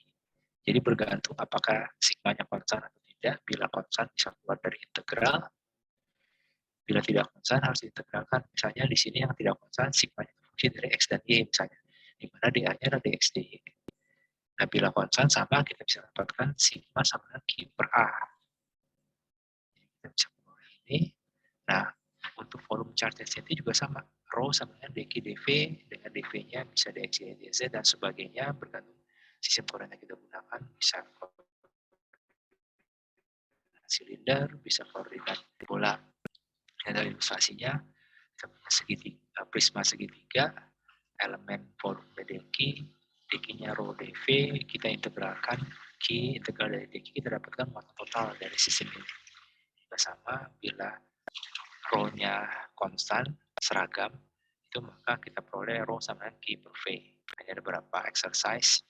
Jadi bergantung apakah sigmanya konstan atau tidak. Bila konstan bisa keluar dari integral. Bila tidak konstan harus diintegralkan. Misalnya di sini yang tidak konstan sigmanya fungsi dari x dan y misalnya. Di mana dA-nya adalah dx dy. Nah, bila konstan sama, kita bisa dapatkan sigma sama dengan q per A. Kita bisa memulai ini. Nah, untuk volume charge density juga sama. Rho sama dengan dq dv, dengan dv-nya bisa dx, y, dz, dan sebagainya, bergantung sistem koordinat yang kita gunakan. Bisa koordinat silinder, bisa koordinat bola. Dan dari ilustrasinya, kita punya segitiga, prisma segitiga, elemen volume dq, dq-nya rho dv, kita integralkan q, integral dari dq, kita dapatkan muatan total dari sistem ini. Sama bila rho-nya konstan, seragam, itu maka kita peroleh rho sama dengan Q per V. Hanya ada beberapa exercise,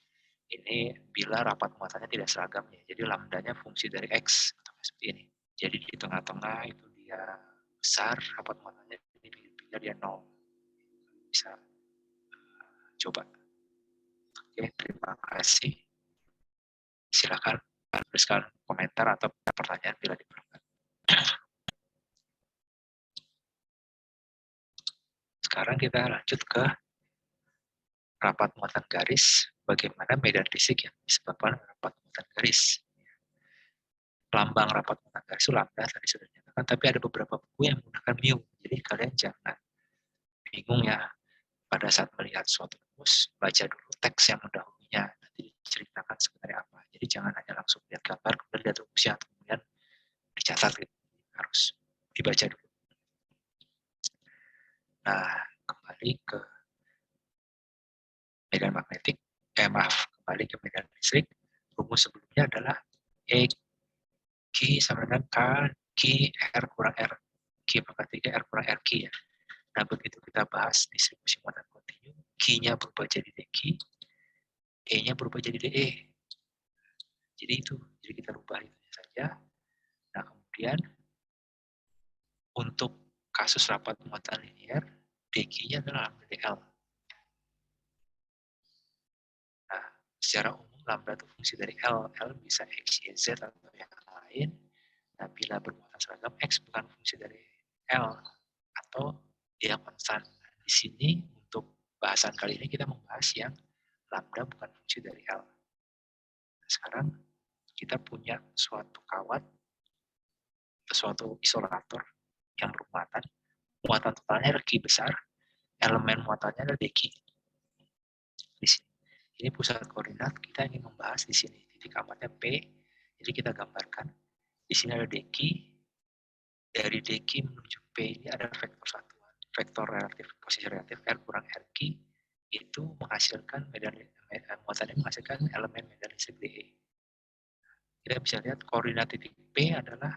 ini bila rapat muatannya tidak seragam ya. Jadi lambdanya fungsi dari X, seperti ini. Jadi di tengah-tengah itu dia besar, rapat muatannya bila dia 0. Bisa coba. Oke, terima kasih. Silakan tuliskan komentar atau pertanyaan bila diperlukan. Sekarang kita lanjut ke rapat muatan garis, bagaimana medan fisik yang disebabkan rapat muatan garis. Lambang rapat muatan garis itu lambda, tadi sudah dinyatakan, tapi ada beberapa buku yang menggunakan mu. Jadi kalian jangan bingung ya pada saat melihat suatu rumus, baca dulu teks yang mendahulunya, nanti diceritakan sebenarnya apa. Jadi jangan hanya langsung lihat gambar, kemudian lihat rumusnya, kemudian dicatat gitu. Harus dibaca dulu. Nah, kembali ke medan magnetik, kembali ke medan listrik, rumus sebelumnya adalah E Q sama dengan K Q R kurang R. Q pangkat 3 R kurang RQ ya. Nah, begitu kita bahas distribusi muatan kontinu, Q-nya berubah jadi DQ, E-nya berubah jadi DE. Jadi kita rubah itu saja. Nah, kemudian untuk kasus rapat muatan linier, DQ-nya adalah lambda DL. Nah, secara umum lambda itu fungsi dari L. L bisa X, Y, Z atau yang lain. Nah, bila bermuatan seragam, X bukan fungsi dari L atau dia konstan. Di sini untuk bahasan kali ini kita membahas yang lambda bukan fungsi dari L. Nah, sekarang kita punya suatu kawat, suatu isolator yang bermuatan. Muatan totalnya adalah Q besar, elemen muatannya adalah dq. Di sini. Ini pusat koordinat, kita ingin membahas di sini. Titik amatnya P, jadi kita gambarkan. Di sini ada dq, dari dq menuju P ini ada vektor satuan. Vektor relatif, posisi relatif R kurang RQ, itu menghasilkan muatannya menghasilkan elemen medan listrik DE. Kita bisa lihat koordinat titik P adalah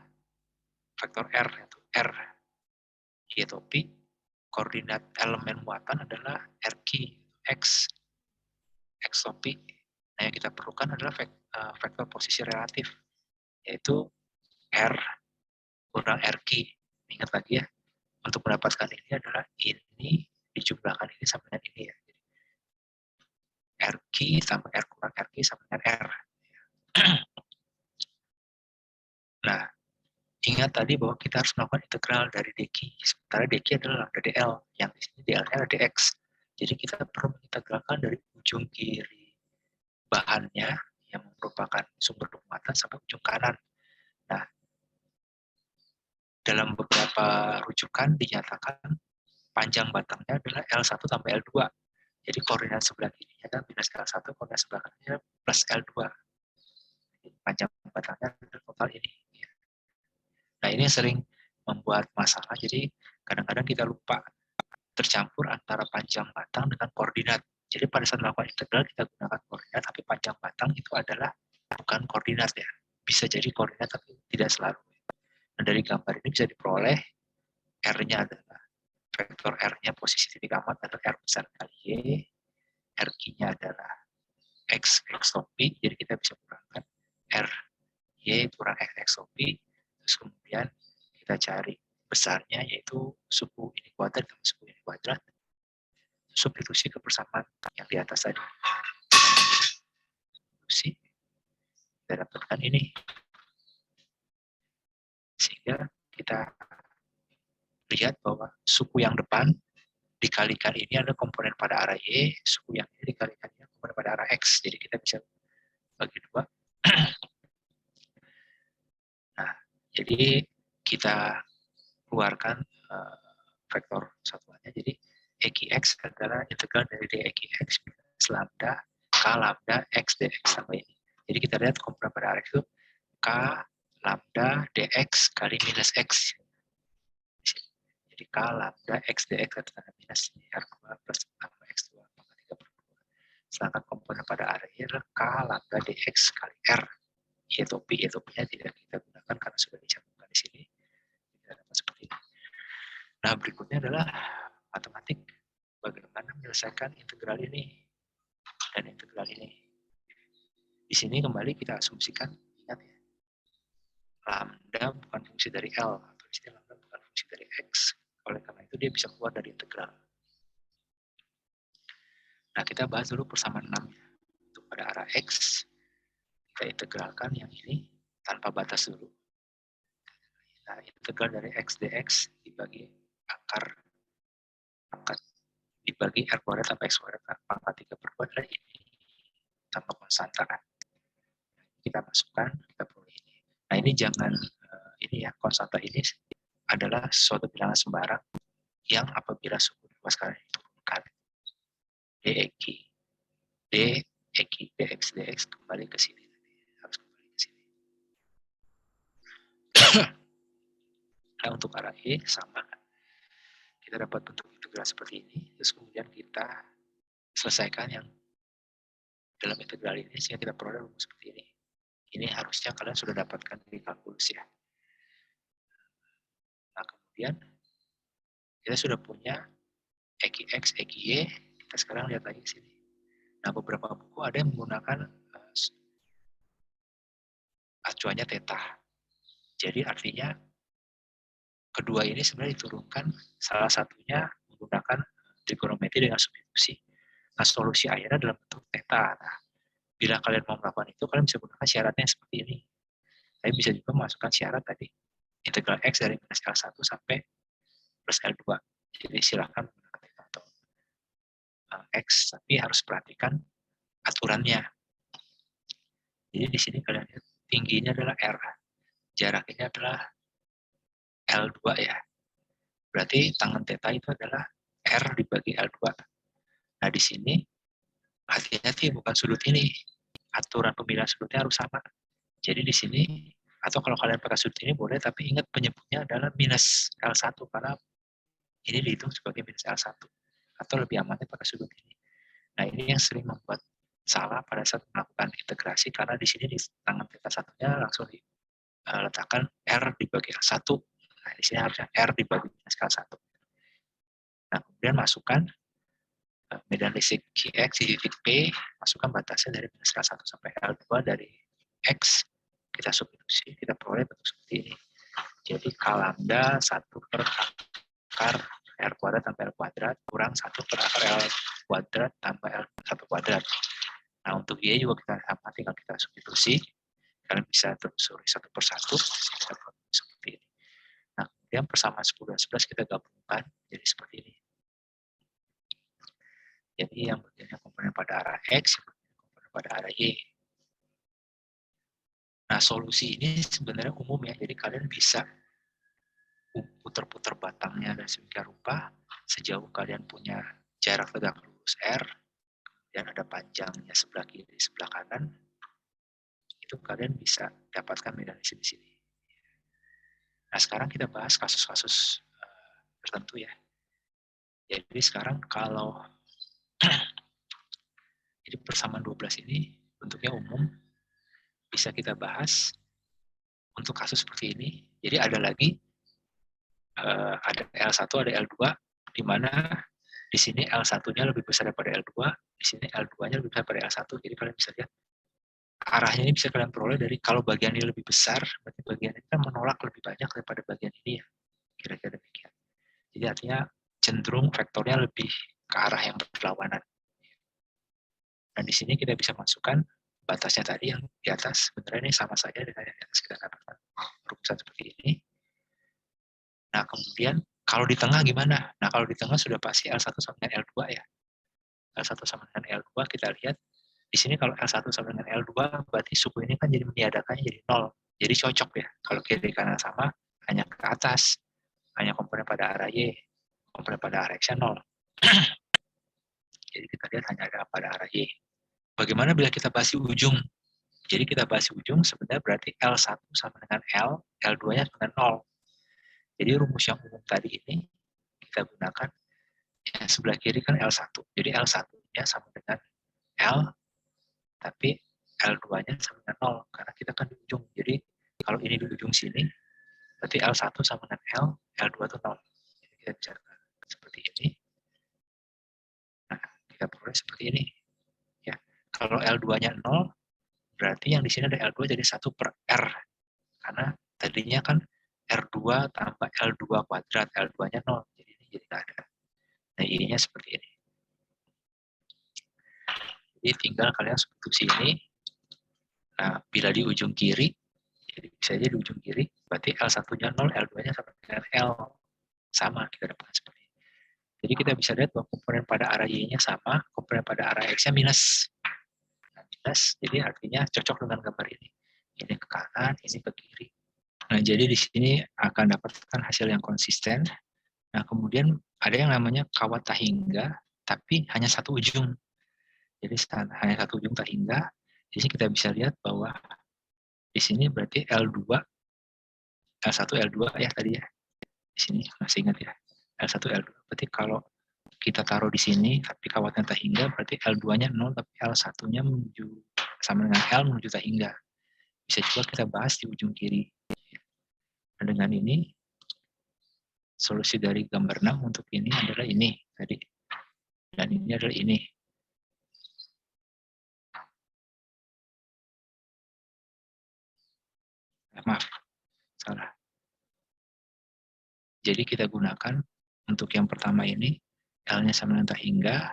vektor R, yaitu R. Yaitu P, koordinat elemen muatan adalah RQ, X, X topi. Nah, yang kita perlukan adalah vektor posisi relatif, yaitu R kurang RQ. Ingat lagi ya, untuk mendapatkan ini adalah ini dijumlahkan ini sama dengan ini ya. RQ sama R kurang RQ sama dengan R. Nah, ingat tadi bahwa kita harus melakukan integral dari dq. Sementara dq adalah lambda dl, yang di sini dl-nya adalah dx. Jadi kita perlu mengintegralkan dari ujung kiri bahannya yang merupakan sumber muatan sampai ujung kanan. Nah, dalam beberapa rujukan dinyatakan panjang batangnya adalah L1 tambah L2. Jadi koordinat sebelah kirinya adalah minus L1, koordinat sebelah kanannya plus L2. Jadi panjang batangnya adalah total ini. Nah, ini sering membuat masalah, jadi kadang-kadang kita lupa tercampur antara panjang batang dengan koordinat. Jadi pada saat melakukan integral kita gunakan koordinat, tapi panjang batang itu adalah bukan koordinat ya. Bisa jadi koordinat tapi tidak selalu. Nah, dari gambar ini bisa diperoleh R-nya adalah vektor R-nya posisi titik amat adalah R besar kali Y, R-nya adalah X topi, jadi kita bisa kurangkan R Y kurang X topi, terus kemudian kita cari besarnya yaitu suku ini kuadrat dengan suku ini kuadrat, substitusi ke persamaan yang di atas tadi. Substitusi, kita dapatkan ini. Sehingga kita lihat bahwa suku yang depan dikalikan ini ada komponen pada arah Y, suku yang ini dikalikan ini komponen pada arah X. Jadi kita bisa bagi dua. Nah, jadi kita keluarkan vektor satuannya. Jadi EQX adalah integral dari dEQX minus lambda K lambda X dx sama ini. Jadi kita lihat komponen pada arah itu K lambda dx kali minus X. Jadi K lambda X dx atau tanda minus ini R2 plus lambda X2 maka 3 per 2. Sedangkan komponen pada arah ini adalah K lambda dx kali R. Y-nya tidak kita gunakan karena sudah dicampurkan di sini. Tidak dapat seperti ini. Nah, berikutnya adalah matematik. Bagaimana menyelesaikan integral ini dan integral ini. Di sini kembali kita asumsikan, ingat ya, lambda bukan fungsi dari L, atau di sini lambda bukan fungsi dari X. Oleh karena itu dia bisa keluar dari integral. Nah, kita bahas dulu persamaan 6. Untuk pada arah X, kita integralkan yang ini tanpa batas dulu. Nah, integral dari X dx dibagi akar pangkat dibagi R kuadrat sampai X kuadrat pangkat 3 per 2 adalah ini tanpa konstanta kan. Kita masukkan, kita perlu ini. Nah, ini jangan ini ya, konstanta ini adalah suatu bilangan sembarang yang apabila suku luas kalian diturunkan dEq, dx kembali ke sini. Harus kembali ke sini. Nah, untuk arah E sama. Kita dapat bentuk integral seperti ini, terus kemudian kita selesaikan yang dalam integral ini sehingga kita peroleh rumus seperti ini. Ini harusnya kalian sudah dapatkan di kalkulus ya. Nah, kemudian kita sudah punya EGX, EGY, kita sekarang lihat lagi sini. Nah, beberapa buku ada yang menggunakan acuannya theta. Jadi artinya kedua ini sebenarnya diturunkan, salah satunya menggunakan trigonometri dengan substitusi. Nah, solusi akhirnya dalam bentuk theta. Nah, bila kalian mau melakukan itu, kalian bisa gunakan syaratnya seperti ini. Tapi bisa juga memasukkan syarat tadi, integral X dari minus L1 sampai plus L2. Jadi silahkan menggunakan theta atau X, tapi harus perhatikan aturannya. Jadi di sini kalian lihat tingginya adalah R, jaraknya adalah L2 ya. Berarti tangen theta itu adalah R dibagi L2. Nah di sini hati-hati bukan sudut ini. Aturan pemilihan sudutnya harus sama. Jadi di sini, atau kalau kalian pakai sudut ini boleh, tapi ingat penyebutnya adalah minus L1, karena ini dihitung sebagai minus L1. Atau lebih amannya pakai sudut ini. Nah ini yang sering membuat salah pada saat melakukan integrasi, karena di sini di tangan theta satunya langsung diletakkan R dibagi L1. Nah di sini harusnya R dibagi minus L1. Nah kemudian masukkan medan listrik X di titik P, masukkan batasnya dari minus L1 sampai L2 dari X, kita substitusi, kita peroleh bentuk seperti ini. Jadi K lambda 1 per akar R kuadrat tambah L kuadrat kurang 1 per akar L kuadrat tambah L1 kuadrat. Nah untuk Y juga kita sama, tinggal kita substitusi. Kalian bisa telusuri satu persatu, kita peroleh seperti ini. Nah kemudian persamaan 10 dan 11 kita gabungkan jadi seperti ini. Jadi yang bagiannya komponen pada arah X, komponen pada arah Y. Nah, solusi ini sebenarnya umum ya, jadi kalian bisa putar-putar batangnya dan sedemikian rupa, sejauh kalian punya jarak tegak lurus R, dan ada panjangnya sebelah kiri, sebelah kanan, itu kalian bisa dapatkan medan di sini. Nah, sekarang kita bahas kasus-kasus tertentu ya. Jadi sekarang kalau jadi persamaan 12 ini bentuknya umum, bisa kita bahas untuk kasus seperti ini. Jadi ada lagi, ada L1, ada L2, di mana di sini L1-nya lebih besar daripada L2, di sini L2-nya lebih besar daripada L1. Jadi kalian bisa lihat arahnya ini bisa kalian peroleh dari kalau bagian ini lebih besar, berarti bagian ini kan menolak lebih banyak daripada bagian ini ya. Kira-kira demikian. Jadi artinya cenderung vektornya lebih ke arah yang berlawanan. Dan di sini kita bisa masukkan batasnya tadi yang di atas, sebenarnya ini sama saja dengan yang kita katakan rumusan seperti ini. Nah kemudian kalau di tengah gimana? Nah kalau di tengah sudah pasti L1 sama dengan L2 ya. L1 sama dengan L2 kita lihat di sini kalau L1 sama dengan L2 berarti suku ini kan jadi meniadakannya jadi 0. Jadi cocok ya. Kalau kiri kanan sama hanya ke atas. Hanya komponen pada arah Y. Komponen pada arah X-nya 0. Jadi kita lihat hanya ada pada arah Y. Bagaimana bila kita bahas di ujung? Jadi kita bahas di ujung sebenarnya berarti L1 sama dengan L, L2-nya sama dengan 0. Jadi rumus yang umum tadi ini kita gunakan yang sebelah kiri kan L1. Jadi L1-nya sama dengan L, tapi L2-nya sama dengan 0. Karena kita kan di ujung. Jadi kalau ini di ujung sini, berarti L1 sama dengan L, L2 itu 0. Jadi kita bisa seperti ini. Nah, kita peroleh seperti ini. Ya, kalau L2-nya 0, berarti yang di sini ada L2 jadi 1 per R. Karena tadinya kan R2 tambah L2 kuadrat, L2-nya 0. Jadi ini jadi nggak ada. Nah, ininya seperti ini. Jadi tinggal kalian substitusi ini. Nah, bila di ujung kiri, jadi bisa aja di ujung kiri, berarti L1-nya 0, L2-nya sama dengan L. Sama, kita dapatkan seperti ini. Jadi kita bisa lihat bahwa komponen pada arah Y-nya sama, komponen pada arah X-nya minus. Nah, minus, jadi artinya cocok dengan gambar ini. Ini ke kanan, ini ke kiri. Nah, jadi di sini akan dapatkan hasil yang konsisten. Nah, kemudian ada yang namanya kawat tahingga, tapi hanya satu ujung. Jadi hanya satu ujung tahingga. Di sini kita bisa lihat bahwa di sini berarti L2, L1, L2 ya tadi ya. Di sini masih ingat ya. L1, L2. Berarti kalau kita taruh di sini, tapi kawatnya tak hingga, berarti L2-nya 0, tapi L1-nya menuju sama dengan L menuju tak hingga. Bisa juga kita bahas di ujung kiri. Nah, dengan ini, solusi dari gambar 6 untuk ini adalah ini tadi. Dan ini adalah ini. Maaf, salah. Jadi kita gunakan untuk yang pertama ini, L-nya sama dengan tak hingga,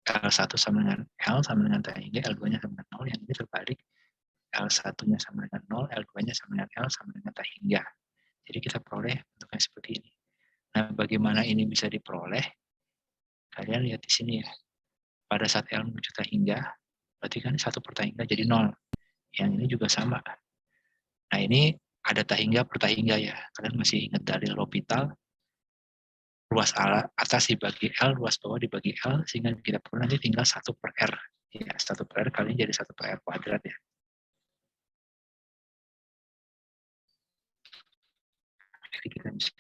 L1 sama dengan L sama dengan tak hingga, L2-nya sama dengan 0, yang ini terbalik, L1-nya sama dengan 0, L2-nya sama dengan L sama dengan tak hingga. Jadi kita peroleh bentuknya seperti ini. Nah, bagaimana ini bisa diperoleh? Kalian lihat di sini ya. Pada saat L menuju tak hingga, berarti kan 1 per tak hingga jadi 0. Yang ini juga sama. Nah, ini ada tak hingga per tak hingga ya. Kalian masih ingat dalil L'Hopital, luas atas dibagi L, luas bawah dibagi L, sehingga kita perlu nanti tinggal 1 per R. Ya, 1 per R kali ini jadi 1 per R kuadrat ya. Jadi kita bisa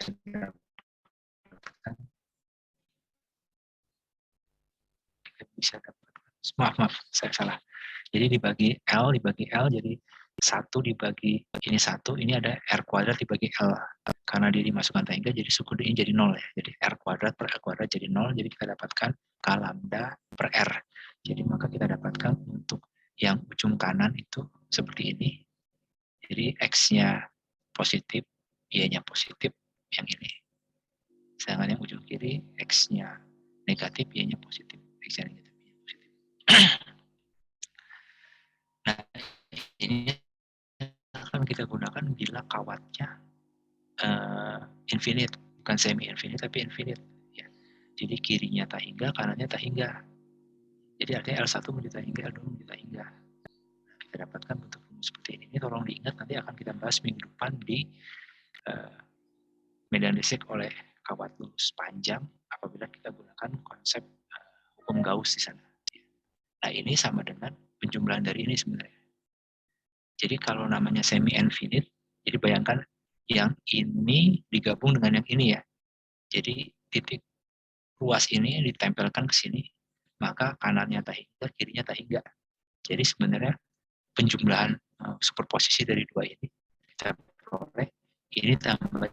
dapatkan, maaf, saya salah. Jadi dibagi L jadi 1 dibagi ini 1, ini ada R kuadrat dibagi L. Karena dia dimasukkan tak hingga, jadi suku ini jadi 0 ya. Jadi R kuadrat per L kuadrat jadi 0, jadi kita dapatkan K lambda per R. Jadi maka kita dapatkan untuk yang ujung kanan itu seperti ini. Jadi X-nya positif, Y-nya positif, yang ini. Sedangkan yang ujung kiri, X-nya negatif, Y-nya positif. X-nya negatif, Y-nya positif. Nah, ini akan kita gunakan bila kawatnya infinite, bukan semi infinite tapi infinite. Ya. Jadi kirinya tak hingga, kanannya tak hingga. Jadi artinya L1 menuju tak hingga, L2 menuju tak hingga. Nah, kita dapatkan bentuk rumus seperti ini. Ini tolong diingat, nanti akan kita bahas minggu depan di medan listrik oleh kawat lurus panjang apabila kita gunakan konsep hukum Gauss di sana. Nah, ini sama dengan penjumlahan dari ini sebenarnya. Jadi kalau namanya semi infinite, jadi bayangkan yang ini digabung dengan yang ini ya. Jadi titik ruas ini ditempelkan ke sini, maka kanannya tak hingga, kirinya tak hingga. Jadi sebenarnya penjumlahan superposisi dari dua ini kita peroleh ini tambah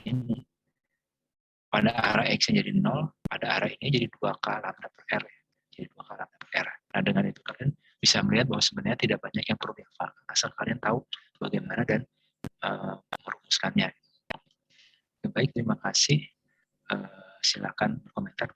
ini. Pada arah X jadi 0, pada arah ini jadi 2K lambda per R. Jadi 2K lambda per R. Nah, dengan itu kalian bisa melihat bahwa sebenarnya tidak banyak yang perlu dihafal, asal kalian tahu bagaimana dan merumuskannya. Baik, terima kasih. Silakan berkomentar.